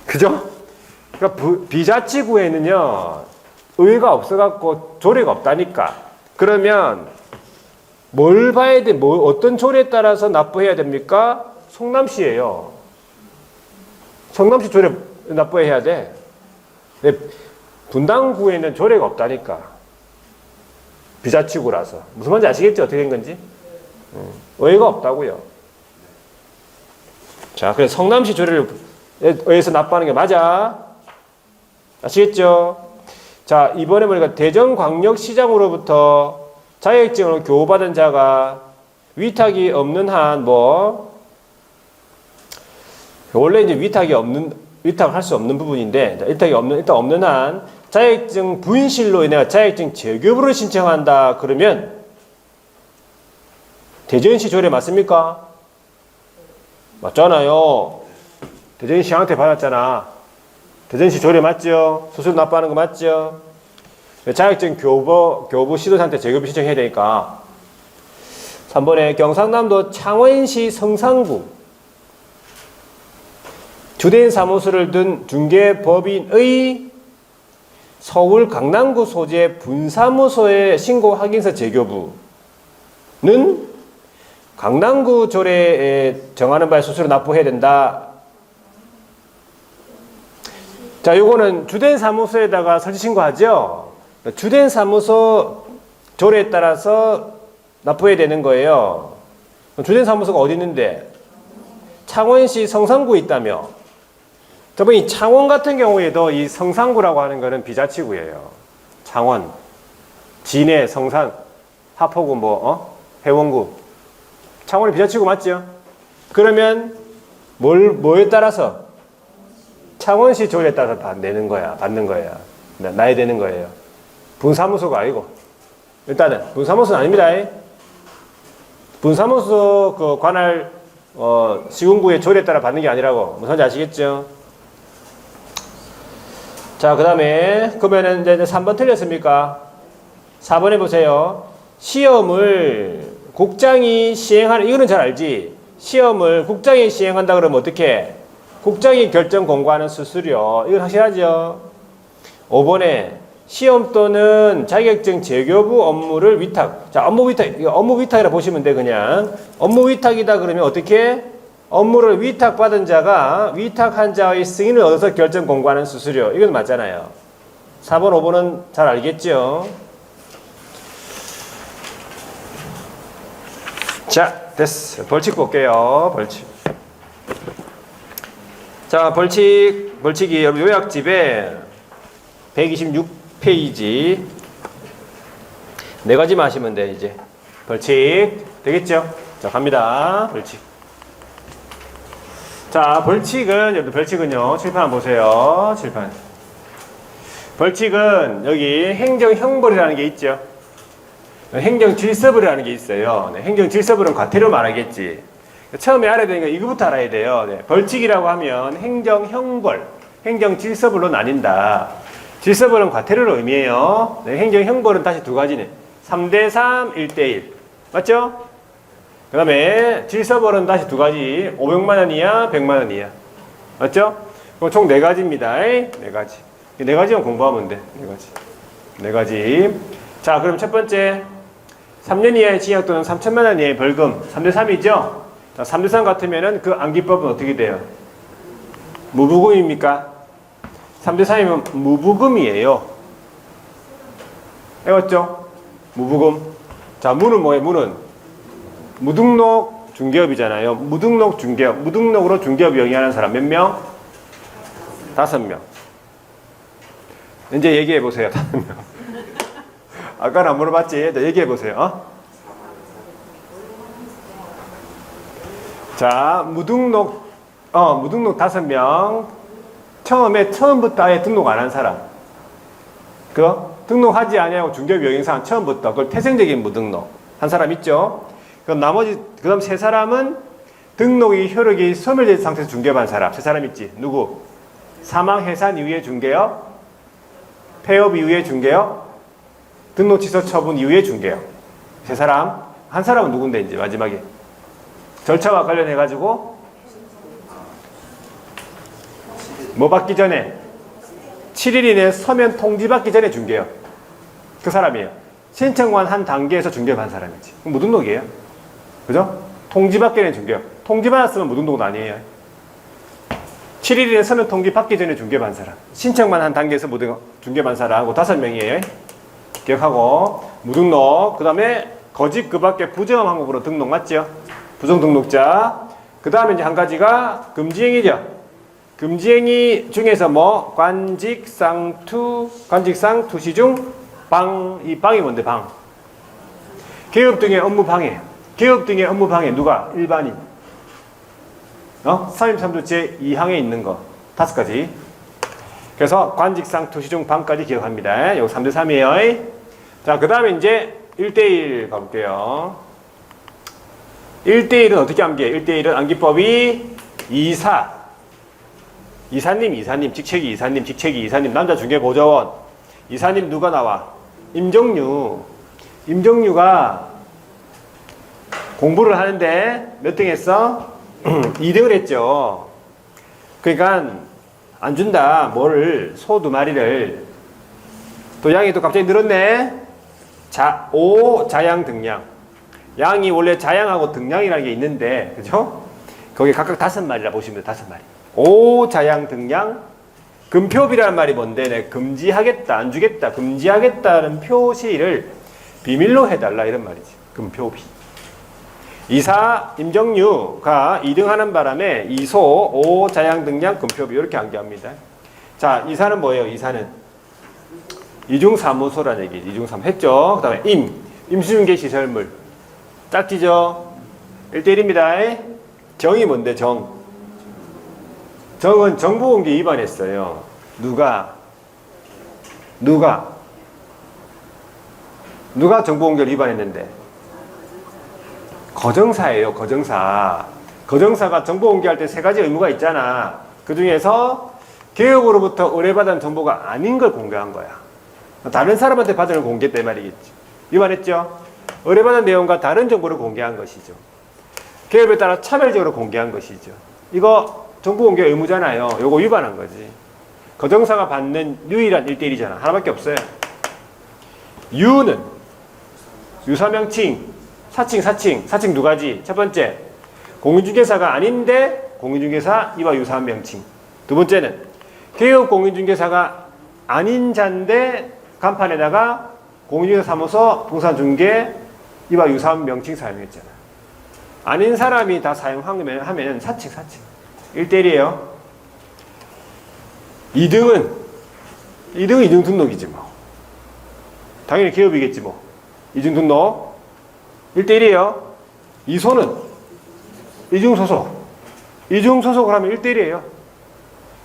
그죠? 그러니까 비자치구에는요 의회가 없어갖고 조례가 없다니까. 그러면 뭘 봐야 돼? 어떤 조례에 따라서 납부해야 됩니까? 성남시예요. 성남시 조례 납부해야 돼. 근데 분당구에는 조례가 없다니까. 비자치구라서. 무슨 말인지 아시겠죠? 어떻게 된 건지? 의회가 없다고요. 자, 그래서 성남시 조례를 의회에서 납부하는 게 맞아. 아시겠죠? 자, 이번에 보니까 대전광역시장으로부터 자격증을 교부받은 자가 위탁이 없는 한 원래 이제 위탁할 수 없는 부분인데, 일단 없는 한 자격증 분실로 인해 자격증 재교부를 신청한다 그러면 대전시 조례 맞습니까? 맞잖아요. 대전시한테 받았잖아. 대전시 조례 맞죠? 수수료 납부하는 거 맞죠? 자격증 교부 시도자한테 재교부 신청해야 되니까. 3번에 경상남도 창원시 성산구 주된 사무소를 둔 중개법인의 서울 강남구 소재 분사무소에 신고 확인서 재교부는 강남구 조례에 정하는 바에 수수료 납부해야 된다. 자, 요거는 주된 사무소에다가 설치 신고하죠. 주된 사무소 조례에 따라서 납부해야 되는 거예요. 주된 사무소가 어디 있는데? 창원시 성산구에 있다며. 저번 이 창원 같은 경우에도 이 성산구라고 하는 거는 비자치구예요. 창원, 진해, 성산, 하포구, 해원구. 창원이 비자치구 맞죠? 그러면 뭐에 따라서? 창원시 조례에 따라서 받는 거야. 나야 되는 거예요. 분사무소가 아니고. 일단은 분사무소는 아닙니다. 분사무소 그 관할 시군구의 조례에 따라 받는 게 아니라고. 무슨 말인지 아시겠죠? 자, 그 다음에 그러면은 이제 3번 틀렸습니까? 4번에 보세요. 시험을 국장이 시행하는, 이거는 잘 알지? 시험을 국장이 시행한다 그러면 어떻게? 국장이 결정 공고하는 수수료. 이건 확실하죠? 5번에 시험 또는 자격증 재교부 업무를 위탁. 자, 업무 위탁이라 보시면 돼, 그냥. 업무 위탁이다 그러면 어떻게? 업무를 위탁받은 자가 위탁한 자의 승인을 얻어서 결정 공고하는 수수료. 이건 맞잖아요. 4번, 5번은 잘 알겠죠? 자, 됐어. 벌칙 볼게요. 벌칙. 자, 벌칙이 여러분 요약집에 126페이지 4가지만 하시면 돼, 이제. 벌칙. 되겠죠? 자, 갑니다. 벌칙. 자, 여러분 벌칙은요, 칠판 한번 보세요. 칠판. 벌칙은 여기 행정형벌이라는 게 있죠. 행정질서벌이라는 게 있어요. 네, 행정질서벌은 과태료 말하겠지. 처음에 알아야 되는 건 이거부터 알아야 돼요. 네. 벌칙이라고 하면 행정형벌, 행정질서벌로 나뉜다. 질서벌은 과태료를 의미해요. 네. 행정형벌은 다시 두 가지네. 3대3, 1대1. 맞죠? 그 다음에 질서벌은 다시 두 가지. 500만 원이야, 100만 원이야. 맞죠? 그럼 총 4가지입니다. 4가지. 4가지만 공부하면 돼. 4가지. 4가지. 자, 그럼 첫 번째. 3년 이하의 징역 또는 3천만 원 이하의 벌금. 3대3이죠? 자, 3대3 같으면은 그 안기법은 어떻게 돼요? 무부금입니까? 3대3이면 무부금이에요. 해봤죠? 무부금. 자, 무는 뭐예요? 무는 무등록 중개업이잖아요. 무등록 중개업. 무등록으로 중개업 영위하는 사람 몇 명? 5명. 이제 얘기해보세요. 5명. 아까는 안 물어봤지? 얘기해보세요. 어? 자, 무등록 5명. 처음부터 아예 등록 안 한 사람. 등록하지 아니하고 중개업 영위사람 처음부터. 그걸 태생적인 무등록. 한 사람 있죠? 그럼 그 다음 3사람은 등록이 효력이 소멸된 상태에서 중개업한 사람. 3사람 있지? 누구? 사망, 해산 이후의 중개업, 폐업 이후의 중개업, 등록 취소 처분 이후의 중개업. 3사람. 한 사람은 누군데, 이제 마지막에? 절차와 관련해가지고, 뭐 받기 전에? 7일 이내 서면 통지받기 전에 중개업. 그 사람이에요. 신청만 한 단계에서 중개업한 사람이지. 무등록이에요. 그죠? 통지받기 전에 중개업. 통지받았으면 무등록은 아니에요. 7일 이내 서면 통지받기 전에 중개업한 사람. 신청만 한 단계에서 중개업한 사람하고 5명이에요. 기억하고. 무등록. 그 다음에 거짓 그 밖에 부정한 방법으로 등록 맞죠? 부정등록자. 그 다음에 이제 한 가지가 금지행위죠. 금지행위 중에서 뭐 관직상 투시 중 방. 이 방이 뭔데? 방. 개업 등의 업무 방해. 개업 등의 업무 방해. 누가? 일반인. 사임삼조 제2항에 있는 거 5가지. 그래서 관직상 투시 중 방까지 기억합니다. 여기 3대3이에요. 자, 그 다음에 이제 1대1 가볼게요. 1대1은 어떻게 암기해? 1대1은 암기법이 이사님, 직책이 이사님, 남자 중개보조원. 이사님 누가 나와? 임정유가 공부를 하는데 몇 등 했어? 2등을 했죠. 그러니까 안 준다. 소 2마리를. 또 양이 또 갑자기 늘었네. 자양 등양. 양이 원래 자양하고 등양이라는 게 있는데, 그죠? 거기 각각 5마리라 보시면 돼요. 5마리. 자양 등양. 금표비라는 말이 뭔데? 금지하겠다, 안 주겠다, 금지하겠다는 표시를 비밀로 해달라 이런 말이지. 금표비. 이사 임정유가 2등 하는 바람에 이소, 자양 등양, 금표비 이렇게 암기합니다. 자, 이사는 뭐예요? 이사는 이중사무소라는 얘기. 이중사무소 했죠? 그 다음에 임수중개 시설물. 짝지죠? 1대1입니다. 정이 뭔데? 정은 정보공개 위반했어요. 누가 정보공개를 위반했는데? 거정사예요. 거정사가 정보공개할 때 3가지 의무가 있잖아. 그 중에서 개업으로부터 의뢰받은 정보가 아닌 걸 공개한 거야. 다른 사람한테 받은 걸 공개했다 이 말이겠지. 위반했죠? 의뢰받은 내용과 다른 정보를 공개한 것이죠. 개업에 따라 차별적으로 공개한 것이죠. 이거 정보공개 의무잖아요. 요거 위반한 거지. 거정사가 받는 유일한 1대1이잖아. 하나밖에 없어요. 유는 유사명칭, 사칭 2가지. 첫 번째, 공인중개사가 아닌데 공인중개사 이와 유사한 명칭. 두 번째는 개업 공인중개사가 아닌 자인데 간판에다가 공인중개사무소 동산중개 이와 유사한 명칭 사용했잖아. 아닌 사람이 다 사용하면 사칭. 1대1이에요. 2등은 이중등록이지 뭐. 당연히 개업이겠지 뭐. 이중등록. 1대1이에요. 이소는 이중소속을 하면 1대1이에요.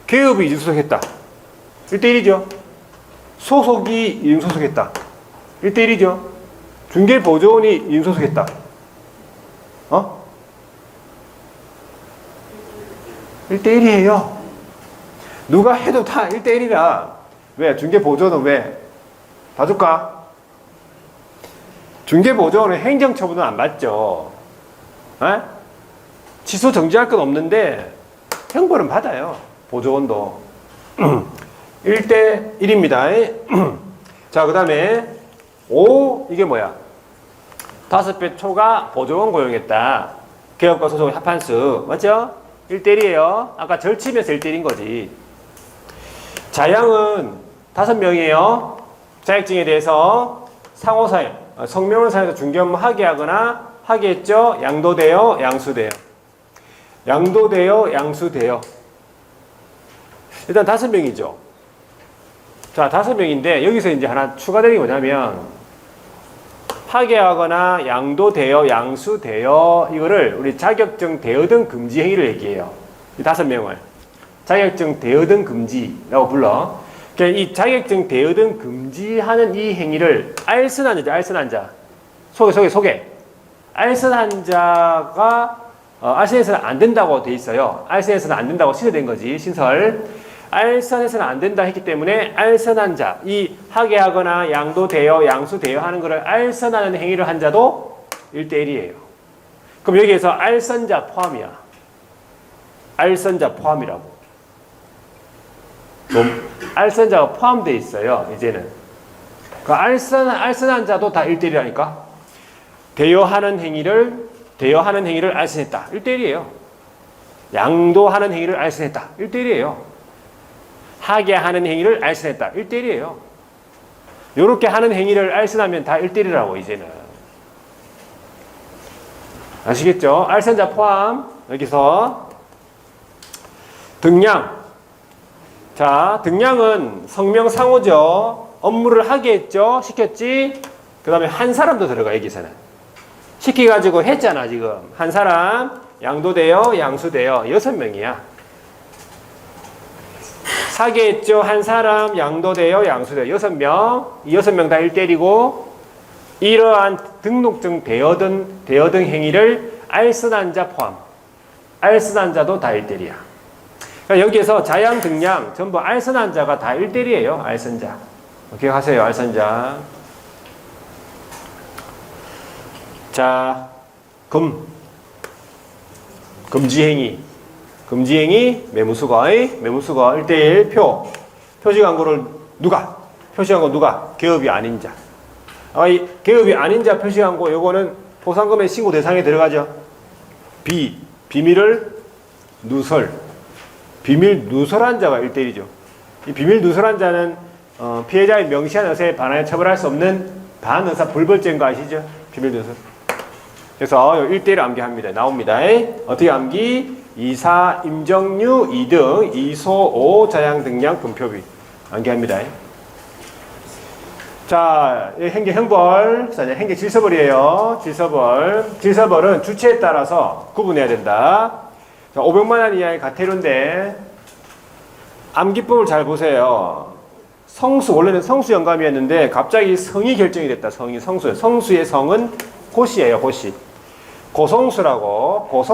개업이 이중소속했다. 1대1이죠. 소속이 이중소속했다. 1대1이죠. 중개보조원이 이중소속했다. 1대1이에요. 누가 해도 다 1대1이라. 왜? 중개보조는 왜? 봐줄까? 중개보조는 행정처분은 안 받죠. 에? 취소 정지할 건 없는데 형벌은 받아요. 보조원도. 1대1입니다. 자, 그 다음에 5, 이게 뭐야? 5배 초과 보조원 고용했다. 개업과 소속의 합한수. 맞죠? 1대1이에요. 아까 절치면서 1대1인 거지. 자양은 5명이에요. 자격증에 대해서 상호사용, 성명을 사용해서 중개 업무 하게 하거나 하게 했죠. 양도되어, 양수되어. 양도되어, 양수되어. 일단 5명이죠. 자, 5명인데 여기서 이제 하나 추가되는 게 뭐냐면 파기하거나 양도되어, 양수되어 이거를 우리 자격증 대여등 금지 행위를 얘기해요. 이 5명을 자격증 대여등 금지라고 불러. 그러니까 이 자격증 대여등 금지하는 이 행위를 알선한자죠. 알선한자. 소개. 알선한자가 알선해서는 안 된다고 돼 있어요. 알선해서는 안 된다고 신설된 거지. 신설. 알선해서는 안 된다 했기 때문에 알선한 자, 이 하게 하거나 양도되어, 양수되어 하는 것을 알선하는 행위를 한 자도 1대1이에요. 그럼 여기에서 알선자 포함이야. 알선자 포함이라고. 알선자가 포함되어 있어요. 이제는. 그 알선한 자도 다 1대1이라니까. 대여하는 행위를 알선했다. 1대1이에요. 양도하는 행위를 알선했다. 1대1이에요. 하게 하는 행위를 알선했다. 1대1이에요. 요렇게 하는 행위를 알선하면 다 1대1이라고 이제는. 아시겠죠? 알선자 포함. 여기서 등량. 자, 등량은 성명상호죠. 업무를 하게 했죠. 시켰지. 그 다음에 한 사람도 들어가 여기서는. 시켜가지고 했잖아 지금. 한 사람 양도되어 양수되어 6명이야. 사게 했죠. 한 사람 양도되어 양수되어 6명. 이 6명 다 1대1이고 이러한 등록증 대여등 행위를 알선한 자 포함. 알선한 자도 다 1대1이야. 그러니까 여기에서 자양 등량 전부 알선한 자가 다 1대1이에요. 알선자. 기억하세요. 알선자. 자, 금지행위. 금지행위, 매무수거 1대1 표시광고를 누가? 표시광고 누가? 개업이 아닌 자. 이 개업이 아닌 자 표시광고 요거는 보상금의 신고 대상에 들어가죠. 비밀을 비밀 누설한 자가 1대1이죠. 이 비밀 누설한 자는 피해자의 명시한 의사에 반하여 처벌할 수 없는 반의사 불벌죄인 거 아시죠? 비밀 누설. 그래서 1대1 암기합니다. 나옵니다. 어떻게 암기? 이사, 임정유, 2등, 이소, 5, 자양, 등량, 분표비. 암기합니다. 자, 행계 형벌. 자, 행계 질서벌이에요. 질서벌은 주체에 따라서 구분해야 된다. 자, 500만 원 이하의 가태료인데, 암기법을 잘 보세요. 원래는 성수 영감이었는데, 갑자기 성이 결정이 됐다. 성수의 성은 고시예요, 고시. 고성수라고,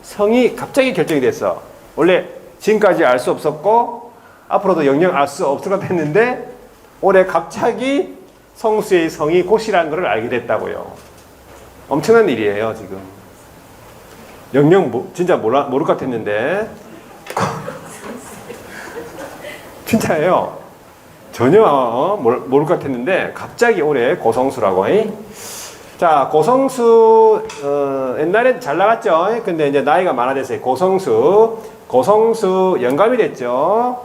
성이 갑자기 결정이 됐어. 원래 지금까지 알 수 없었고 앞으로도 영영 알 수 없을 것 같았는데 올해 갑자기 성수의 성이 고시라는 것을 알게 됐다고요. 엄청난 일이에요 지금. 영영 진짜 모를 것 같았는데 진짜예요. 전혀 모를 것 같았는데 갑자기 올해 고성수라고. 자, 고성수, 옛날에 잘 나갔죠? 근데 이제 나이가 많아졌어요. 고성수 영감이 됐죠?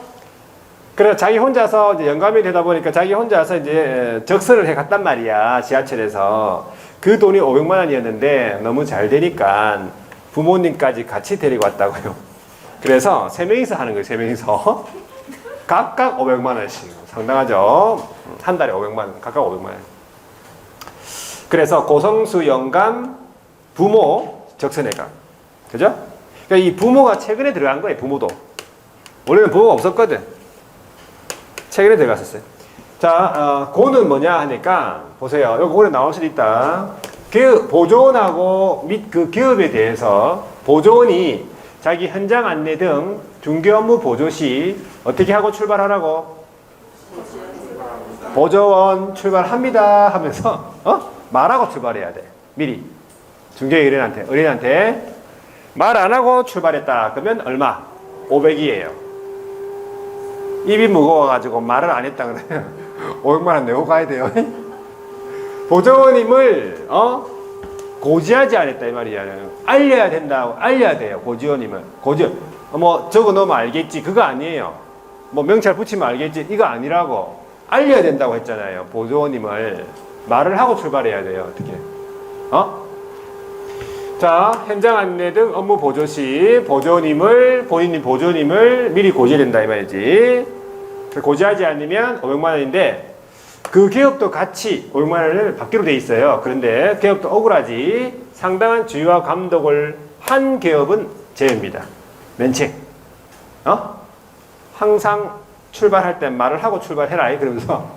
그래서 자기 혼자서 이제 영감이 되다 보니까 자기 혼자서 이제 적설을 해 갔단 말이야. 지하철에서. 그 돈이 500만 원이었는데 너무 잘 되니까 부모님까지 같이 데리고 왔다고요. 그래서 3명이서 하는 거예요. 3명이서. 각각 500만 원씩. 상당하죠? 한 달에 500만 원. 각각 500만 원. 그래서 고성수 영감 부모 적선회감. 그죠? 그러니까 이 부모가 최근에 들어간 거예요. 부모도. 원래는 부모가 없었거든. 최근에 들어갔었어요. 자, 고는 뭐냐 하니까 보세요. 여기 고에 나올 수도 있다. 보조원하고 및 그 기업에 대해서 보조원이 자기 현장 안내 등 중개 업무 보조 시 어떻게 하고 출발하라고? 보조원 출발합니다 하면서 말하고 출발해야 돼. 미리 중개 의뢰인한테 말 안 하고 출발했다 그러면 얼마? 500이에요. 입이 무거워가지고 말을 안 했다 그러면 500만 원 내고 가야 돼요. 보조원님을 고지하지 않았다 이 말이야. 알려야 된다고. 알려야 돼요. 고지원님을 뭐 적어 놓으면 알겠지 그거 아니에요. 뭐 명찰 붙이면 알겠지 이거 아니라고. 알려야 된다고 했잖아요. 보조원님을 말을 하고 출발해야 돼요. 어떻게? 자, 현장 안내 등 업무 보조 시 본인이 보조님을 미리 고지해야 된다 이 말이지. 고지하지 않으면 500만 원인데 그 기업도 같이 500만 원을 받기로 돼 있어요. 그런데 기업도 억울하지. 상당한 주의와 감독을 한 기업은 제외입니다. 면책. 항상 출발할 때 말을 하고 출발해라 그러면서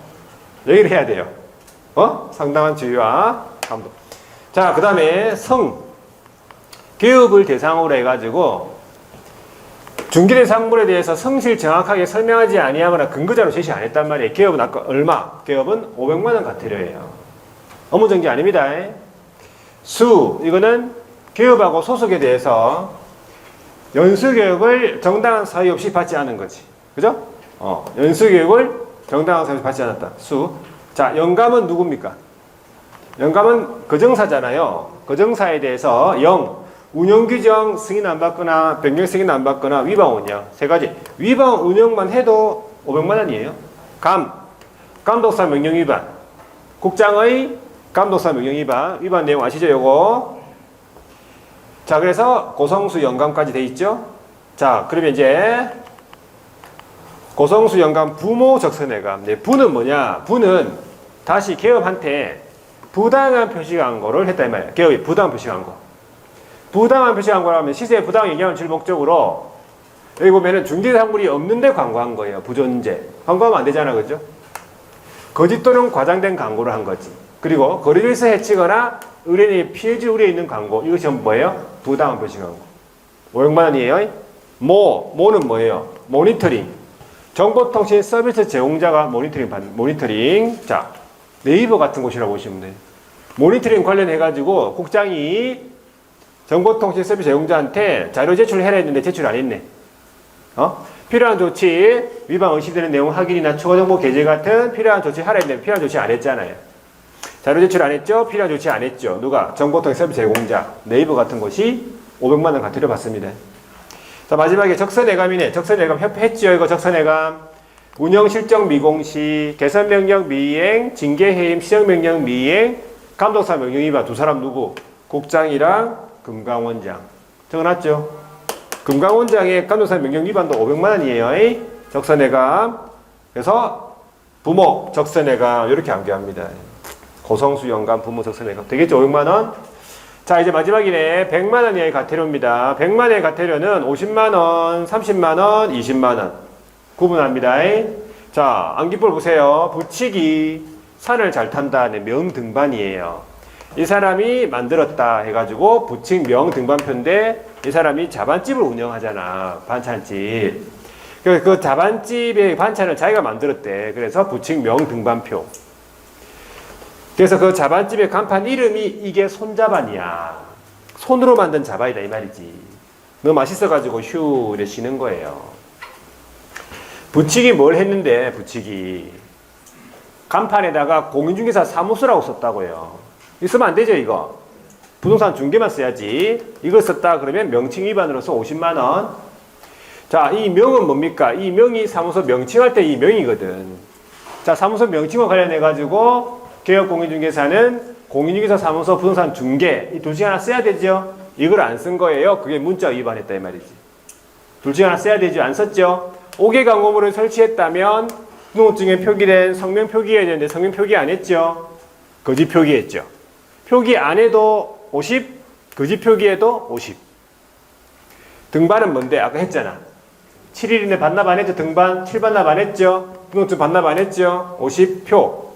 얘기를 해야 돼요. 상당한 주의와 감독. 자, 그 다음에 기업을 대상으로 해가지고 중개대상물에 대해서 성실 정확하게 설명하지 아니하거나 근거자료 제시 안 했단 말이에요. 기업은 아까 얼마? 기업은 500만 원 과태료예요. 업무정지 아닙니다. 이거는 기업하고 소속에 대해서 연수교육을 정당한 사유 없이 받지 않은 거지. 그죠? 연수교육을 정당한 사유 없이 받지 않았다. 자, 영감은 누굽니까? 영감은 거정사잖아요. 거정사에 대해서 운영규정 승인 안 받거나 변경 승인 안 받거나 위반 운영 세 가지. 위반 운영만 해도 500만 원이에요. 감독사 명령 위반. 국장의 감독사 명령 위반 내용 아시죠? 요거. 자, 그래서 고성수 영감까지 돼 있죠. 자, 그러면 이제 고성수 영감 부모 적선회감. 부는 뭐냐? 부는 다시 기업한테 부당한 표시 광고를 했다 이 말이에요. 기업이 부당한 표시 광고. 부당한 표시 광고라면 시세에 부당한 영향을 줄 목적으로 여기 보면은 중개상물이 없는데 광고한 거예요. 부존재. 광고하면 안 되잖아. 그죠? 거짓 또는 과장된 광고를 한 거지. 그리고 거래일서 해치거나 의뢰인이 피해질 우려에 있는 광고. 이것이 뭐예요? 부당한 표시 광고. 500만 원이에요. 모는 뭐예요? 모니터링. 정보통신 서비스 제공자가 모니터링. 자, 네이버 같은 곳이라고 보시면 돼요. 모니터링 관련해가지고 국장이 정보통신 서비스 제공자한테 자료 제출해라 했는데 제출 안 했네. 필요한 조치, 위반 의심되는 내용 확인이나 추가 정보 게재 같은 필요한 조치 하라 했는데 필요한 조치 안 했잖아요. 자료 제출 안 했죠? 필요한 조치 안 했죠? 누가? 정보통신 서비스 제공자, 네이버 같은 곳이 500만 원 과태료 받습니다. 자, 마지막에 적선회감이네. 적선회감 협회했죠? 이거 적선회감. 운영실정 미공시, 개선명령 미이행, 징계해임, 시정명령 미이행, 감독사 명령 위반. 두 사람 누구? 국장이랑 금강원장. 적어놨죠? 금강원장의 감독사 명령 위반도 500만 원이에요. 적선회감. 그래서 부모 적선회감 이렇게 암기합니다. 고성수 영감 부모 적선회감. 되겠죠? 500만 원. 자, 이제 마지막이네. 100만 원 이하의 과태료입니다. 100만 원의 과태료는 50만 원, 30만 원, 20만 원. 구분합니다. 자, 암기볼 보세요. 부치기. 산을 잘 탄다. 명등반이에요. 이 사람이 만들었다 해가지고 부칙 명등반표인데 이 사람이 자반집을 운영하잖아. 반찬집. 그 자반집의 반찬을 자기가 만들었대. 그래서 부칙 명등반표. 그래서 그 자반집의 간판 이름이 이게 손자반이야. 손으로 만든 자반이다 이 말이지. 너무 맛있어가지고 휴 이래 쉬는 거예요. 부칙이 뭘 했는데 부칙이 간판에다가 공인중개사 사무소라고 썼다고요. 이거 쓰면 안 되죠, 이거. 부동산 중개만 써야지. 이걸 썼다 그러면 명칭 위반으로서 50만 원. 자, 이 명은 뭡니까? 이 명이 사무소 명칭할 때 이 명이거든. 자, 사무소 명칭과 관련해가지고 개업공인중개사는 공인중개사 사무소 부동산 중개 이 둘 중에 하나 써야 되죠. 이걸 안 쓴 거예요. 그게 문자 위반했다 이 말이지. 둘 중에 하나 써야 되죠. 안 썼죠. 5개 광고물을 설치했다면 등록증에 표기된 성명 표기해야 되는데 성명 표기 안 했죠. 거짓 표기했죠. 표기 안 해도 50, 거짓 표기해도 50. 등반은 뭔데? 아까 했잖아. 7일 이내 반납 안 했죠. 등반 7반납 안 했죠. 등록증 반납 안 했죠. 50표.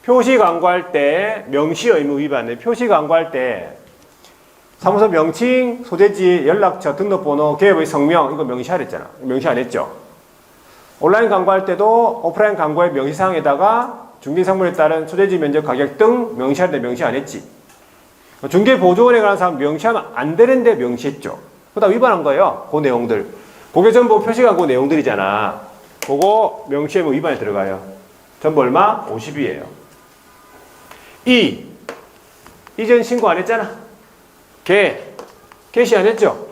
표시 광고할 때 명시 의무 위반은 표시 광고할 때 사무소 명칭, 소재지, 연락처, 등록번호, 개업의 성명 이거 명시하랬잖아. 명시 안 했죠. 온라인 광고할 때도 오프라인 광고의 명시사항에다가 중개상물에 따른 소재지, 면적, 가격 등 명시할 때 명시 안 했지. 중개보조원에 관한 사항 명시하면 안 되는데 명시했죠. 그거 다 위반한 거예요. 그 내용들. 그게 전부 표시가 그 내용들이잖아. 그거 명시하면 위반에 들어가요. 전부 얼마? 50이에요. 2. 이전 신고 안 했잖아. 개시 안 했죠?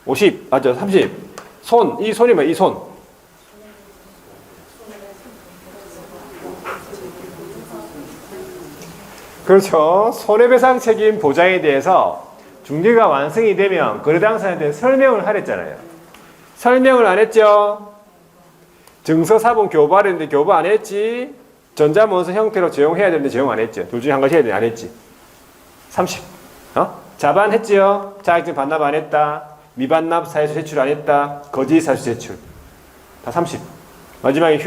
50, 맞죠? 30. 이 손이면 이 손. 그렇죠. 손해배상 책임 보장에 대해서 중개가 완성이 되면 거래 당사자한테 설명을 하랬잖아요. 설명을 안 했죠? 증서사본 교부하랬는데 교부 안 했지? 전자문서 형태로 제공해야 되는데 제공 안 했죠? 둘 중에 한 가지 해야 되는데 안 했지? 30. 자반했지요? 자격증 반납 안 했다. 미반납 사유서 제출 안 했다. 거짓 사유서 제출. 다 30. 마지막에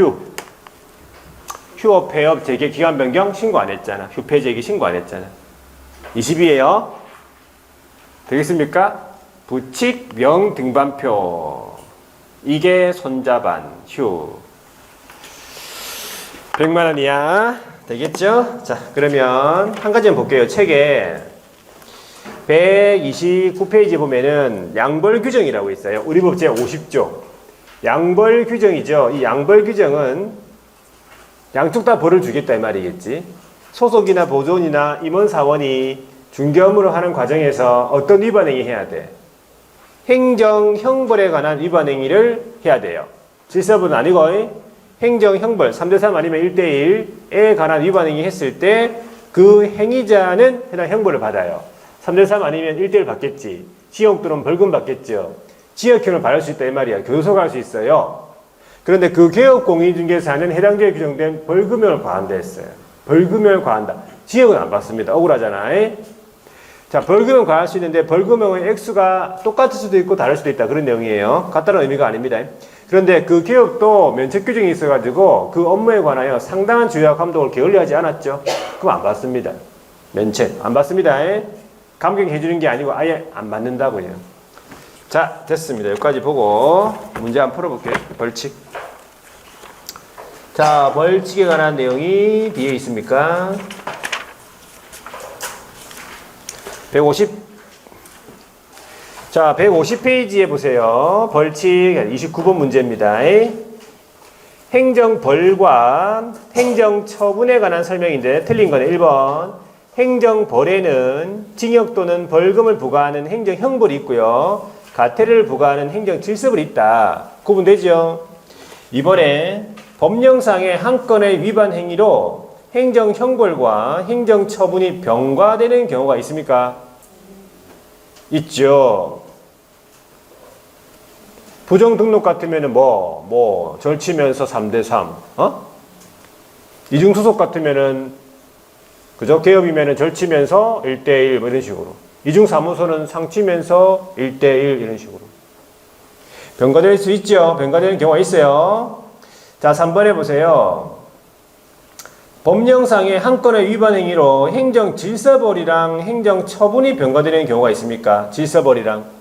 휴업, 폐업, 재개, 기간 변경 신고 안 했잖아. 휴폐, 재개 신고 안 했잖아. 20이에요. 되겠습니까? 부칙, 명, 등반표. 이게 손자반, 휴. 100만 원이야. 되겠죠? 자, 그러면 한 가지만 볼게요. 책에 129페이지 보면은 양벌 규정이라고 있어요. 우리 법 제50조. 양벌 규정이죠. 이 양벌 규정은 양쪽 다 벌을 주겠다 이 말이겠지. 소속이나 보존이나 임원사원이 중개 업무를 하는 과정에서 어떤 위반 행위 해야 돼? 행정 형벌에 관한 위반 행위를 해야 돼요. 질서법은 아니고 행정 형벌 3대3 아니면 1대1에 관한 위반 행위 했을 때 그 행위자는 해당 형벌을 받아요. 3대3 아니면 1대1 받겠지. 지역 또는 벌금 받겠죠. 지역형을 받을 수 있다 이 말이야. 교도소 갈 수 있어요. 그런데 그 개업공인중개사는 해당 지역에 규정된 벌금형을 과한다 했어요. 벌금형을 과한다. 지역은 안 받습니다. 억울하잖아. 자, 벌금형 과할 수 있는데 벌금형의 액수가 똑같을 수도 있고 다를 수도 있다. 그런 내용이에요. 같다는 의미가 아닙니다. 그런데 그 개업도 면책 규정이 있어가지고 그 업무에 관하여 상당한 주의와 감독을 게을리하지 않았죠. 그럼 안 받습니다. 면책 안 받습니다. 감경해 주는 게 아니고 아예 안 받는다고요. 자, 됐습니다. 여기까지 보고 문제 한번 풀어볼게요. 벌칙. 자, 벌칙에 관한 내용이 뒤에 있습니까? 150. 자, 150페이지에 보세요. 벌칙 29번 문제입니다. 행정벌과 행정처분에 관한 설명인데 틀린 거는 1번. 행정벌에는 징역 또는 벌금을 부과하는 행정형벌이 있고요. 가태료를 부과하는 행정질서벌이 있다. 구분되죠? 이번에 법령상의 한 건의 위반 행위로 행정형벌과 행정처분이 병과되는 경우가 있습니까? 있죠. 부정등록 같으면은 절치면서 3대3, 이중소속 같으면은, 그죠? 개업이면은 절치면서 1대1 이런 식으로. 이중사무소는 상치면서 1대1 이런 식으로. 병과될 수 있죠. 병과되는 경우가 있어요. 자, 3번에 보세요. 법령상의 한 건의 위반 행위로 행정질서벌이랑 행정처분이 병과되는 경우가 있습니까? 질서벌이랑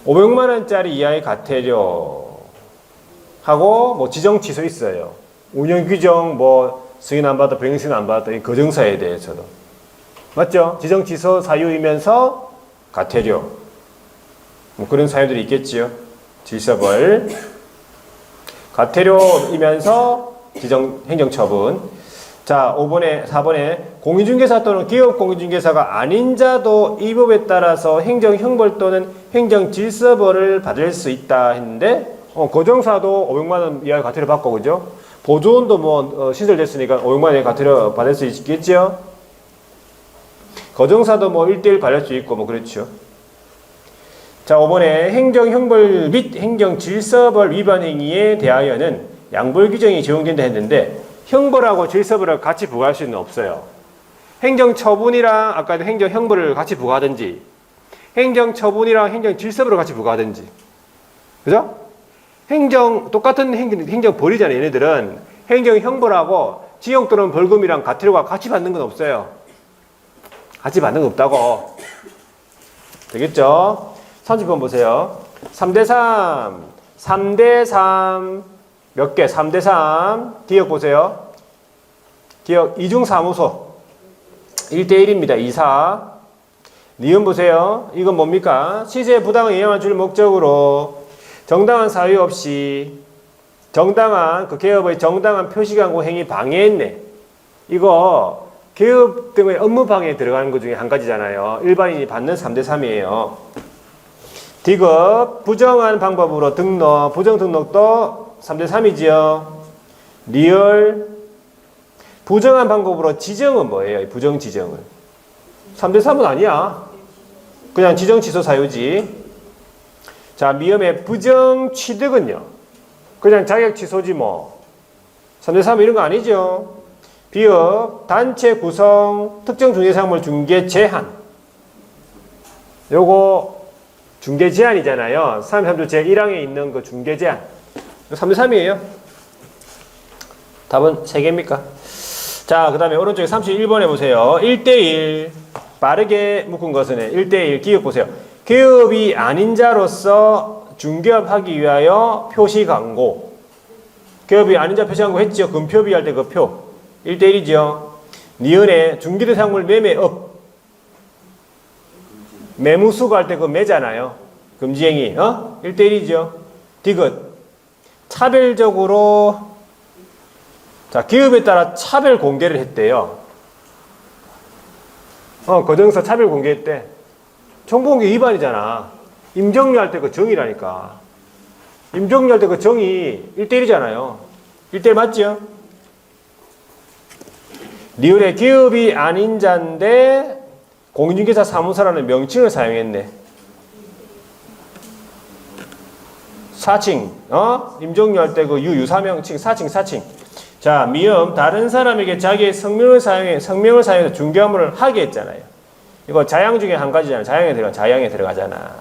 500만 원짜리 이하의 가태료 하고 지정 취소 있어요. 운영 규정 승인 안 받아, 병행 승인 안 받아, 이 거정사에 대해서도 맞죠? 지정 취소 사유이면서 가태료 그런 사유들이 있겠지요. 질서벌 가태료이면서 지정 행정처분. 자, 4번에 공인중개사 또는 기업공인중개사가 아닌 자도 이 법에 따라서 행정형벌 또는 행정질서벌을 받을 수 있다 했는데 거정사도 500만 원 이하의 가태료 받고, 그죠? 보조원도 시설됐으니까 500만 원의 가태료 받을 수 있겠죠? 거정사도 1대1 받을 수 있고 그렇죠. 자, 5번에 행정형벌 및 행정질서벌 위반 행위에 대하여는 양벌 규정이 적용된다 했는데 형벌하고 질서벌을 같이 부과할 수는 없어요. 행정처분이랑 아까도 행정형벌을 같이 부과하든지 행정처분이랑 행정질서벌을 같이 부과하든지, 그죠? 똑같은 행정벌이잖아요. 얘네들은 행정형벌하고 징역 또는 벌금이랑 가태료가 같이 받는 건 없어요. 같이 받는 건 없다고. 되겠죠? 30번 보세요. 3대3. 3대3. 몇 개? 3대3. 기억 보세요. 기억 이중사무소. 1대1입니다. 2, 4. 니은 보세요. 이건 뭡니까? 시세 부당한 이행을 줄 목적으로 정당한 사유 없이 정당한 그 개업의 정당한 표시광고 행위 방해했네. 이거 개업 등의 업무 방해에 들어가는 것 중에 한 가지잖아요. 일반인이 받는 3대3이에요. 디귿 부정한 방법으로 등록, 부정 등록도 3대3이지요. 리얼 부정한 방법으로 지정은 뭐예요? 부정 지정은 3대3은 아니야. 그냥 지정 취소 사유지. 자, 미음의 부정 취득은요. 그냥 자격 취소지 뭐. 3대3 이런 거 아니죠. 비읍 단체 구성 특정 중개사물 중개 제한. 요거 중개 제한이잖아요. 33조 제1항에 있는 그 중개 제한. 3대3이에요. 답은 3개입니까? 자, 그 다음에 오른쪽에 31번 해보세요. 1대1 빠르게 묶은 것은 1대1 기업 보세요. 기업이 아닌 자로서 중개업하기 위하여 표시 광고. 기업이 아닌 자 표시 광고 했죠. 금표비 할 때 그 표. 1대1이죠. 니은에 중개대상물 매매업. 매무수거 할 때 그 매잖아요. 금지행위. 1대1이죠. 디귿 차별적으로 자, 기업에 따라 차별 공개를 했대요. 거정서 차별 공개했대. 정보공개 위반이잖아. 임정리 할 때 그 정의라니까. 임정리 할 때 그 정의 1대1이잖아요. 1대1 맞죠? 리을에 기업이 아닌 자인데 공인중개사 사무소라는 명칭을 사용했네. 사칭, 임정리 할 때 그 유사명칭, 사칭. 자, 미음 다른 사람에게 자기의 성명을 사용해서 중개업무를 하게 했잖아요. 이거 자양 중에 한 가지잖아요. 자양에 들어가잖아.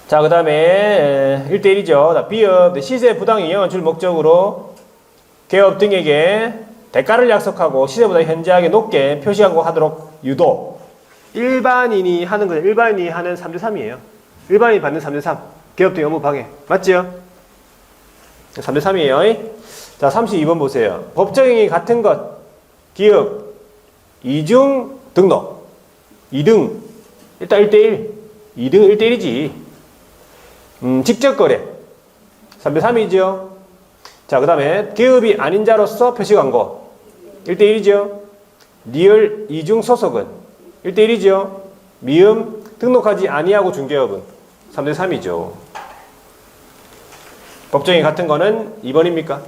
자, 그 다음에 1대1이죠. 비읍 시세 부당 이행을 줄 목적으로 개업 등에게 대가를 약속하고 시세보다 현저하게 높게 표시광고하도록 유도. 일반인이 하는 거죠. 일반인이 하는 3대3이에요. 일반인이 받는 3대3. 개업 등 업무 방해. 맞죠? 3대3이에요. 자, 32번 보세요. 법정행위 같은 것. 기업 이중 등록. 2등. 일단 1대1. 2등은 1대1이지. 직접 거래. 3대3이죠. 자, 그 다음에 기업이 아닌 자로서 표시광고. 1대1이죠. 리얼 이중 소속은 1대1이죠. 미음 등록하지 아니하고 중개업은 3대3이죠. 법정이 같은 거는 2번입니까?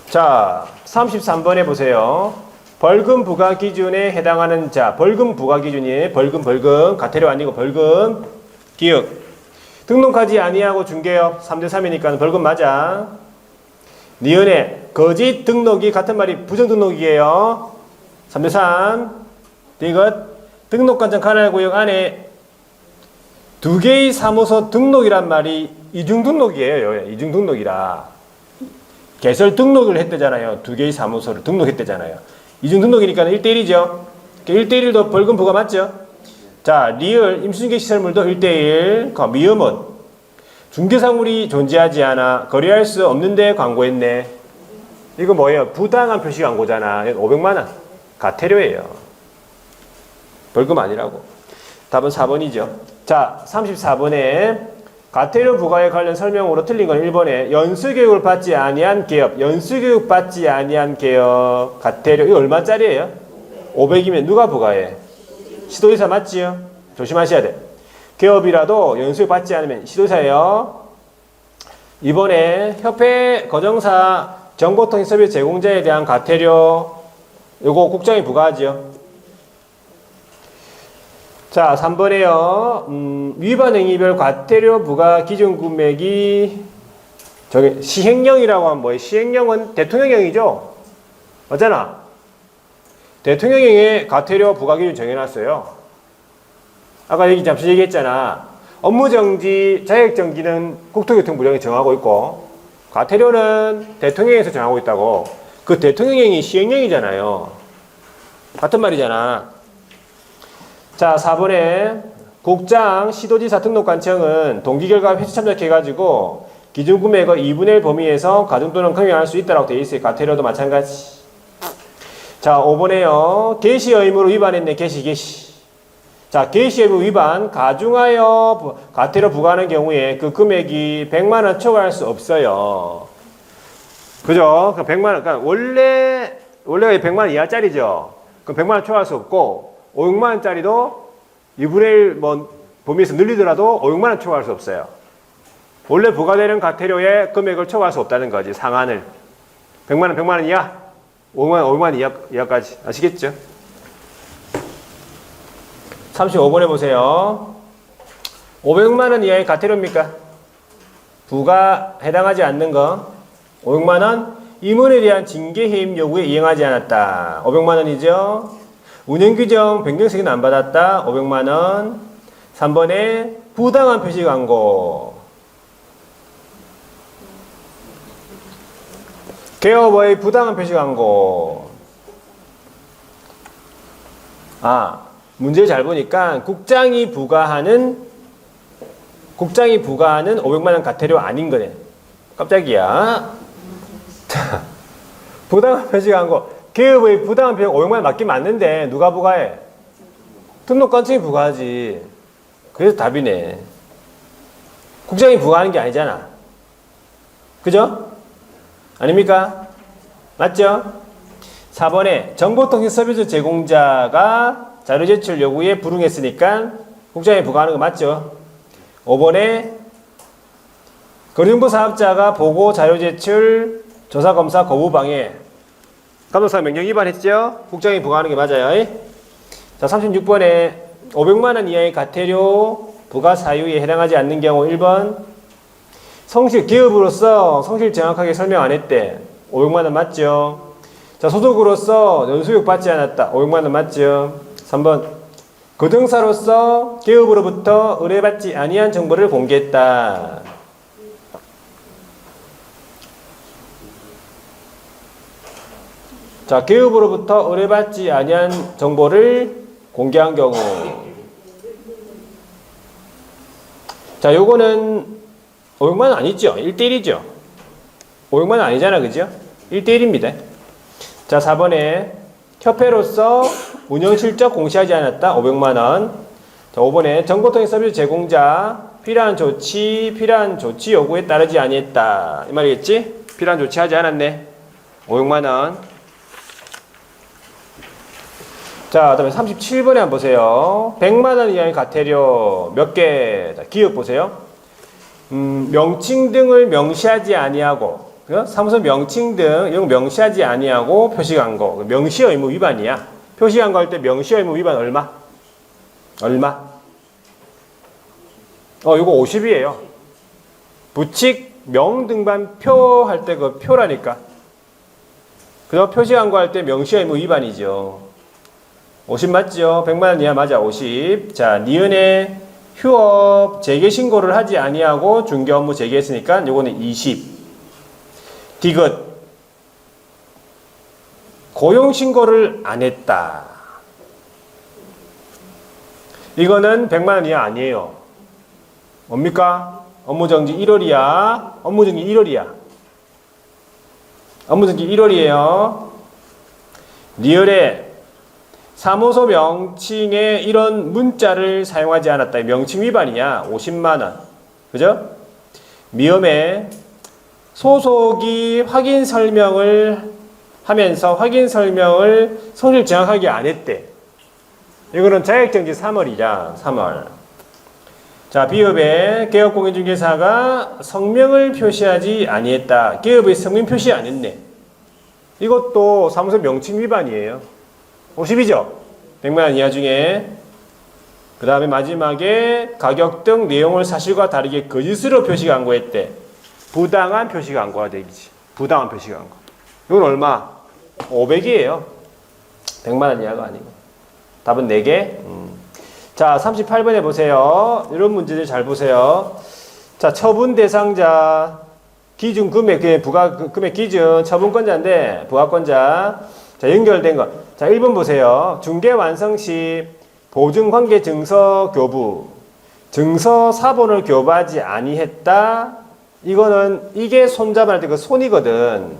자, 33번에 보세요. 벌금 부과 기준에 해당하는 자, 벌금 부과 기준이 벌금 가태료 아니고 벌금 기억. 등록하지 아니하고 중개업 3대3이니까 벌금 맞아. 니은에 거짓 등록이 같은 말이 부정 등록이에요. 3대3. 이것 등록관청 관할구역 안에 두 개의 사무소 등록이란 말이 이중 등록이에요. 이중 등록이라. 개설 등록을 했대잖아요. 두 개의 사무소를 등록했대잖아요. 이중 등록이니까 1대1이죠. 1대1도 벌금 부과 맞죠? 자, 리얼 임수중개 시설물도 1대1. 미음은 중개사물이 존재하지 않아 거래할 수 없는데 광고했네. 이거 뭐예요? 부당한 표시 광고잖아. 500만원. 가태료예요. 벌금 아니라고. 답은 4번이죠. 자, 34번에 가태료 부과에 관련 설명으로 틀린 건 1번에 연수교육을 받지 아니한 개업. 연수교육 받지 아니한 개업. 가태료. 이거 얼마짜리예요? 500이면 누가 부과해? 시도지사 맞지요? 조심하셔야 돼. 개업이라도 연수교육 받지 않으면 시도지사예요. 이번에 협회 거정사 정보통신 서비스 제공자에 대한 가태료. 요거 국장이 부과하지요. 자, 3번에요. 위반 행위별 과태료 부과 기준 금액이 저기 시행령이라고 하면 뭐예요? 시행령은 대통령령이죠. 맞잖아. 대통령령에 과태료 부과 기준 정해놨어요. 아까 잠시 얘기했잖아. 업무정지, 자격정지는 국토교통부령이 정하고 있고 과태료는 대통령령에서 정하고 있다고. 그 대통령령이 시행령이잖아요. 같은 말이잖아. 자, 4번에 국장, 시도지사 등록관청은 동기결과 회수 참작해가지고 기준금액의 2분의 1 범위에서 가중 또는 금액할 수 있다고 되어 있어요. 가태료도 마찬가지. 자, 5번에요. 개시 의무를 위반했네. 개시. 자, 개시 의무 위반, 가중하여 가태료 부과하는 경우에 그 금액이 100만원 초과할 수 없어요. 그죠? 100만원, 그러니까 원래 100만원 이하짜리죠. 그럼 100만원 초과할 수 없고, 500만원짜리도 2분의 1 범위에서 늘리더라도 500만원 초과할 수 없어요. 원래 부과되는 가태료의 금액을 초과할 수 없다는 거지, 상한을. 100만원 이하, 500만원 이하까지. 아시겠죠? 35번에 보세요. 500만원 이하의 가태료입니까? 부가 해당하지 않는 거. 500만원, 임원에 대한 징계해임 요구에 이행하지 않았다. 500만원이죠. 운영규정 변경 승인 안 받았다. 500만원. 3번에 부당한 표시 광고. 개업의 부당한 표시 광고. 문제 잘 보니까 국장이 부과하는 500만원 가태료 아닌 거네. 깜짝이야. 자, 부당한 표시 광고. 개업의 부당한 표시 500만원 맞긴 맞는데 누가 부과해? 등록관청이 부과하지. 그래서 답이네. 국장이 부과하는 게 아니잖아. 그죠? 아닙니까? 맞죠? 4번에 정보통신 서비스 제공자가 자료 제출 요구에 불응했으니까 국장이 부과하는 거 맞죠? 5번에 거리정보 사업자가 보고 자료 제출 조사 검사 거부 방해. 감독사 명령 위반했죠? 국장이 부과하는 게 맞아요. 자, 36번에 500만원 이하의 가태료 부과 사유에 해당하지 않는 경우 1번 성실, 기업으로서 성실 정확하게 설명 안 했대. 500만원 맞죠? 자, 소속으로서 연수육 받지 않았다. 500만원 맞죠? 3번 거등사로서 기업으로부터 의뢰받지 아니한 정보를 공개했다. 자, 기업으로부터 의뢰받지 아니한 정보를 공개한 경우. 자, 요거는 500만원 아니죠? 1대1이죠? 500만원 아니잖아, 그죠? 1대1입니다. 자, 4번에 협회로서 운영실적 공시하지 않았다. 500만원. 자, 5번에 정보통신 서비스 제공자 필요한 조치 요구에 따르지 아니했다. 이 말이겠지? 필요한 조치 하지 않았네. 500만원. 자, 그 다음에 37번에 한번 보세요. 100만원 이하의 가태료 몇 개? 자, 기업 보세요. 명칭 등을 명시하지 아니하고, 사무소 명칭 등 이런 거 명시하지 아니하고 표시 광고. 명시 의무 위반이야. 표시 광고 할 때 명시 의무 위반 얼마? 이거 50이에요. 부칙 명 등반 표 할 때 그 표라니까. 그래서 표시 광고 할 때 명시 의무 위반이죠. 50 맞죠? 100만원 이하 맞아. 50. 자, 니은에 휴업 재개 신고를 하지 아니하고 중개 업무 재개했으니까 요거는 20. 디귿 고용 신고를 안 했다. 이거는 100만원 이하 아니에요. 뭡니까? 업무정지 1월이야. 업무정지 1월이야. 업무정지 1월이에요. 리얼에 사무소 명칭에 이런 문자를 사용하지 않았다. 명칭 위반이야. 50만원. 그죠? 미음에 소속이 확인 설명을 하면서 확인 설명을 성질 정확하게 안 했대. 이거는 자격정지 3월이자 3월. 자, 비읍에 개업공인중개사가 성명을 표시하지 아니했다. 개업의 성명 표시 안 했네. 이것도 사무소 명칭 위반이에요. 50이죠? 100만원 이하 중에. 그 다음에 마지막에 가격 등 내용을 사실과 다르게 거짓으로 표시 광고했대. 부당한 표시 광고가 되기지. 부당한 표시 광고. 이건 얼마? 500이에요. 100만원 이하가 아니고. 답은 4개. 자, 38번에 보세요. 이런 문제들 잘 보세요. 자, 처분 대상자 기준 금액, 부가 금액 기준 처분권자인데 부가권자. 자, 연결된 거. 자, 1번 보세요. 중개 완성 시 보증관계 증서 교부, 증서 사본을 교부하지 아니했다. 이거는 이게 손잡을 때 그 손이거든.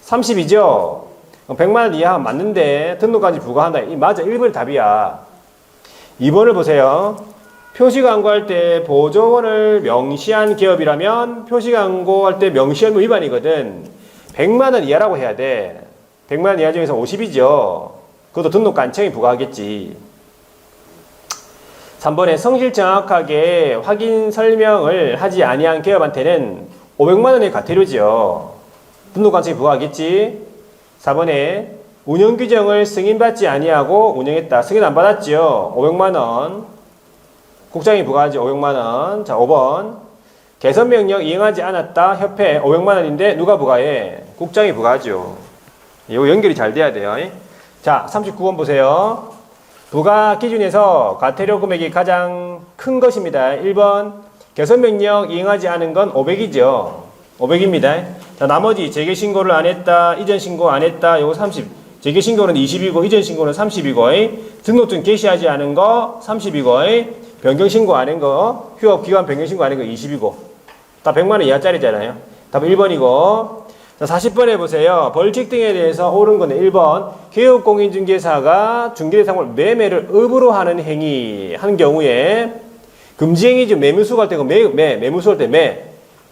30이죠. 100만 원 이하 맞는데 등록까지 부과한다. 이 맞아. 1번이 답이야. 2번을 보세요. 표시광고할 때 보조원을 명시한 기업이라면 표시광고할 때 명시한 위반이거든. 100만 원 이하라고 해야 돼. 100만 원 이하 중에서 50이죠. 그것도 등록관청이 부과하겠지. 3번에 성실 정확하게 확인 설명을 하지 아니한 기업한테는 500만 원의 과태료죠. 등록관청이 부과하겠지. 4번에 운영규정을 승인받지 아니하고 운영했다. 승인 안 받았죠. 500만 원. 국장이 부과하지 500만 원. 자, 5번. 개선명령 이행하지 않았다. 협회 500만 원인데 누가 부과해? 국장이 부과하죠. 이거 연결이 잘 돼야 돼요. 자, 39번 보세요. 부과 기준에서 과태료 금액이 가장 큰 것입니다. 1번 개선명령 이행하지 않은 건 500이죠. 500입니다. 자, 나머지 재개신고를 안 했다, 이전 신고 안 했다, 요거 30. 재개신고는 20이고 이전 신고는 30이고 등록증 게시하지 않은 거 30이고 변경신고 안 한 거, 휴업기간 변경신고 안 한 거 20이고 다 100만 원 이하짜리잖아요. 답은 1번이고. 자, 40번에 보세요. 벌칙 등에 대해서 옳은 거는 1번 개업공인중개사가 중개대상물 매매를 업으로 하는 행위 한 경우에 금지행위죠. 매무수 갈 때고 매무수 할 때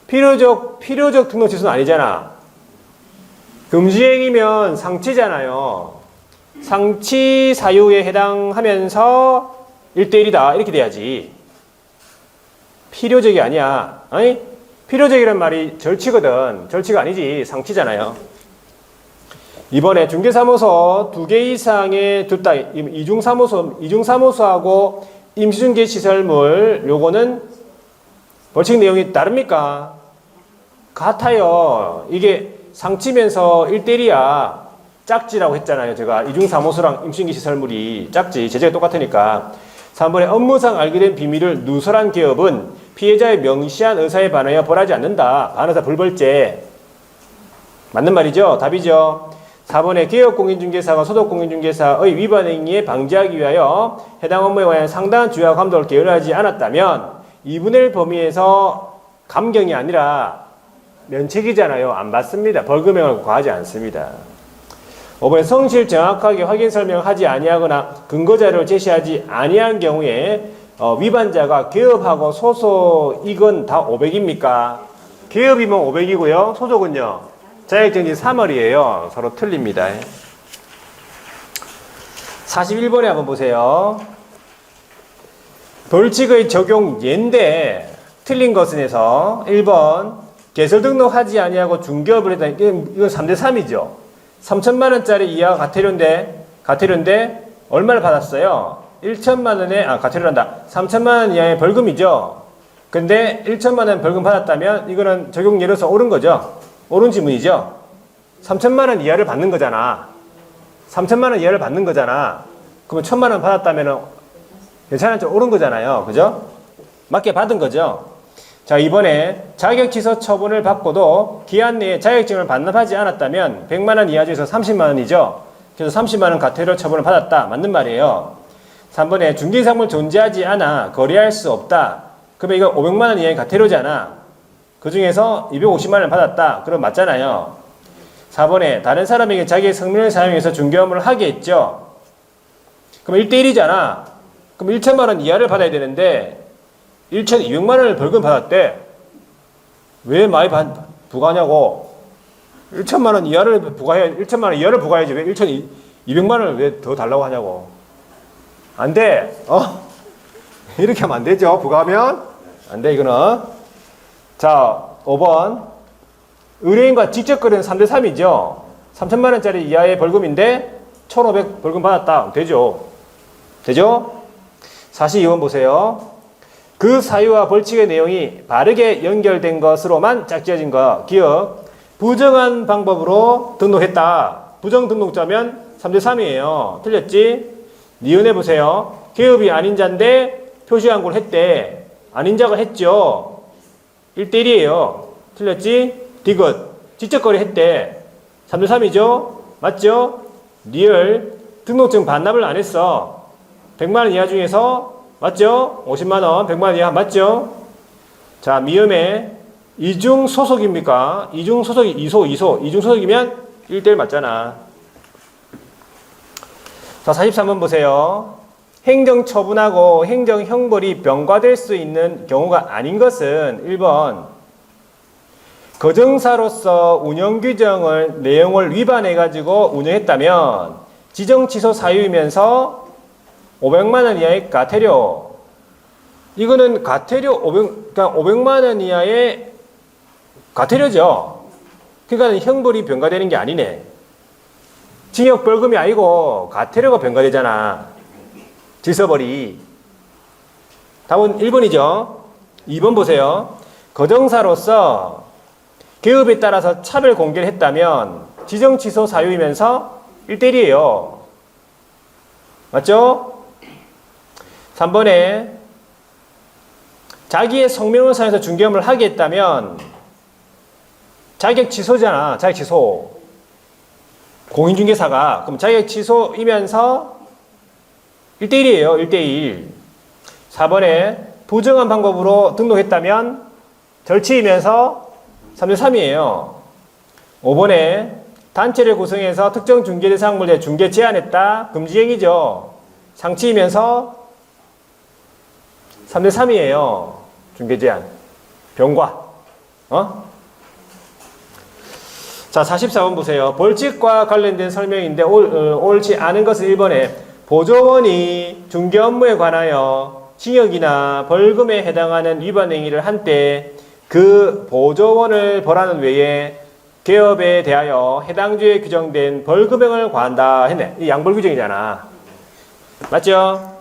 필요적 등록 취소는 아니잖아. 금지행위면 상치잖아요. 상치 사유에 해당하면서 1대1이다 이렇게 돼야지. 필요적이 아니야. 아니? 필요적이란 말이 절치거든. 절치가 아니지. 상치잖아요. 이번에 중개사무소 2개 이상의 두다 이중사무소하고 임시중개시설물 요거는 벌칙 내용이 다릅니까? 같아요. 이게 상치면서 1대1이야. 짝지라고 했잖아요. 제가 이중사무소랑 임시중개시설물이 짝지. 제재가 똑같으니까. 3번에 업무상 알게 된 비밀을 누설한 기업은 피해자의 명시한 의사에 반하여 벌하지 않는다. 반의사 불벌죄. 맞는 말이죠? 답이죠. 4번에 기업공인중개사가 소속공인중개사의 위반 행위에 방지하기 위하여 해당 업무에 관한 상당한 주의와 감독을 게을리하지 않았다면 2분의 1 범위에서 감경이 아니라 면책이잖아요. 안 받습니다. 벌금형을 과하지 않습니다. 5번에 성실 정확하게 확인 설명하지 아니하거나 근거자료를 제시하지 아니한 경우에 위반자가 기업하고 소속이건 다 500입니까? 기업이면 500이고요. 소속은요. 자격증이 3월이에요. 서로 틀립니다. 41번에 한번 보세요. 벌칙의 적용 예인데 틀린 것은 해서 1번 개설 등록하지 아니하고 중개업을 했다. 이건 3대3이죠. 3천만 원짜리 이하 가태료인데 얼마를 받았어요? 1천만 원에 가태료란다. 3천만 원 이하의 벌금이죠. 근데 1천만 원 벌금 받았다면 이거는 적용 예로서 옳은 거죠. 옳은 지문이죠. 3천만 원 이하를 받는 거잖아. 3천만 원 이하를 받는 거잖아. 그러면 1천만 원 받았다면 괜찮았죠. 옳은 거잖아요. 그죠? 맞게 받은 거죠. 자, 이번에 자격 취소 처분을 받고도 기한 내에 자격증을 반납하지 않았다면 100만 원 이하 중에서 30만 원이죠. 그래서 30만 원 과태료 처분을 받았다. 맞는 말이에요. 3번에 중개상물 존재하지 않아 거래할 수 없다. 그러면 이거 500만 원 이하의 과태료잖아. 그 중에서 250만 원 받았다. 그럼 맞잖아요. 4번에 다른 사람에게 자기의 성명을 사용해서 중개업무를 하게 했죠. 그럼 1대1이잖아. 그럼 1천만 원 이하를 받아야 되는데 1,200만 원을 벌금 받았대. 왜 많이 부과하냐고. 1천만 원 이하를 부과해야 1천만 원 이하를 부과해야지. 왜 1,200만 원을 왜 더 달라고 하냐고. 안 돼. 이렇게 하면 안 되죠. 부과하면 안 돼. 이거는. 자, 5번. 의뢰인과 직접 거래는 3대3이죠. 3천만 원짜리 이하의 벌금인데 1,500 벌금 받았다. 되죠. 되죠? 42번 보세요. 그 사유와 벌칙의 내용이 바르게 연결된 것으로만 짝지어진 거. 기억. 부정한 방법으로 등록했다. 부정 등록자면 3대3이에요. 틀렸지? 니은해 보세요. 기업이 아닌 자인데 표시광고를 했대. 아닌 자가 했죠. 1대1이에요. 틀렸지? 디귿. 직접 거래했대. 3대3이죠? 맞죠? 리을. 등록증 반납을 안 했어. 100만 원 이하 중에서 맞죠? 50만 원, 100만 원 이하 맞죠? 자, 미음의 이중 소속입니까? 이중 소속이 이소. 이중 소속이면 1대1 맞잖아. 자, 43번 보세요. 행정 처분하고 행정 형벌이 병과될 수 있는 경우가 아닌 것은 1번 거정사로서 운영 규정을 내용을 위반해 가지고 운영했다면 지정 취소 사유이면서 500만 원 이하의 과태료. 이거는 과태료 그러니까 500만 원 이하의 과태료죠. 그러니까 형벌이 병과되는 게 아니네. 징역 벌금이 아니고 과태료가 병과되잖아. 질서벌이. 답은 1번이죠. 2번 보세요. 거정사로서 개업에 따라서 차별 공개를 했다면 지정 취소 사유이면서 1대1이에요. 맞죠? 3번에 자기의 성명을 사용해서 중개업을 하게 했다면 자격 취소잖아. 자격 취소. 공인중개사가. 그럼 자격 취소이면서 1대1이에요. 1대1. 4번에 부정한 방법으로 등록했다면 절취이면서 3대3이에요. 5번에 단체를 구성해서 특정 중개 대상물 내 중개 제한했다. 금지행위죠. 상치이면서 3대3이에요. 중개 제한. 병과. 자, 44번 보세요. 벌칙과 관련된 설명인데 옳지 않은 것은 1번에 보조원이 중개 업무에 관하여 징역이나 벌금에 해당하는 위반 행위를 한 때 그 보조원을 벌하는 외에 개업에 대하여 해당 주에 규정된 벌금액을 과한다 했네. 이 양벌 규정이잖아. 맞죠?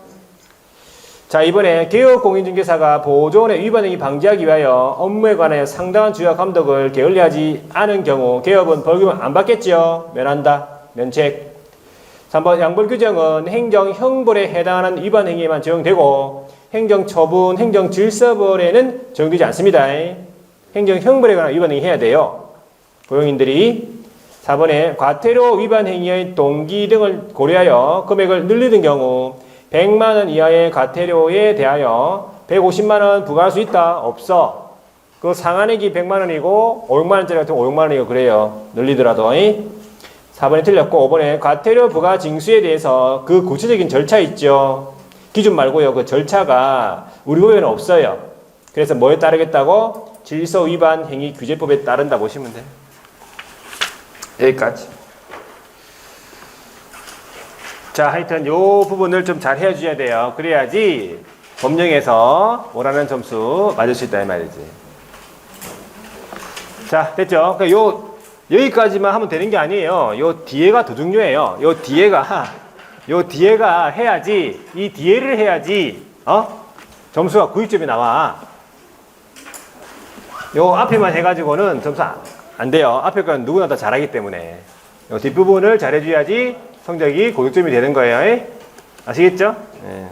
자, 이번에 개업 공인중개사가 보조원의 위반 행위 방지하기 위하여 업무에 관하여 상당한 주의와 감독을 게을리하지 않은 경우 개업은 벌금을 안 받겠지요. 면한다. 면책. 3번 양벌 규정은 행정 형벌에 해당하는 위반 행위에만 적용되고 행정 처분, 행정 질서벌에는 적용되지 않습니다. 행정 형벌에 관한 위반 행위 해야 돼요. 고용인들이. 4번에 과태료 위반 행위의 동기 등을 고려하여 금액을 늘리는 경우 100만 원 이하의 과태료에 대하여 150만 원 부과할 수 있다? 없어. 그 상한액이 100만 원이고 500만 원짜리 같은 500만 원이고 그래요. 늘리더라도. 4번에 틀렸고 5번에 과태료 부과 징수에 대해서 그 구체적인 절차 있죠. 기준 말고요. 그 절차가 우리 법에는 없어요. 그래서 뭐에 따르겠다고? 질서 위반 행위 규제법에 따른다 보시면 돼요. 여기까지. 자, 하여튼 요 부분을 좀 잘 해줘야 돼요. 그래야지 법령에서 원하는 점수 맞을 수 있다 이 말이지. 자, 됐죠? 그러니까 여기까지만 하면 되는 게 아니에요. 요 뒤에가 더 중요해요. 요 뒤에가 해야지, 이 뒤에를 해야지, 점수가 900점이 나와. 요 앞에만 해가지고는 점수 안 돼요. 앞에 거는 누구나 다 잘하기 때문에. 요 뒷부분을 잘해줘야지 성적이 고득점이 되는 거예요. 아시겠죠? 예.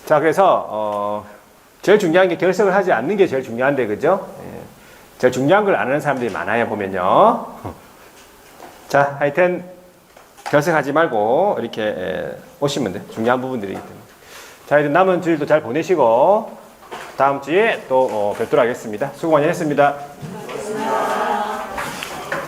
자, 그래서, 제일 중요한 게 결석을 하지 않는 게 제일 중요한데, 그죠? 예. 제일 중요한 걸 안 하는 사람들이 많아요, 보면요. 자, 하여튼, 결석하지 말고, 이렇게, 오시면 돼. 중요한 부분들이기 때문에. 자, 하여튼 남은 주일도 잘 보내시고, 다음 주에 또 뵙도록 하겠습니다. 수고 많이 했습니다.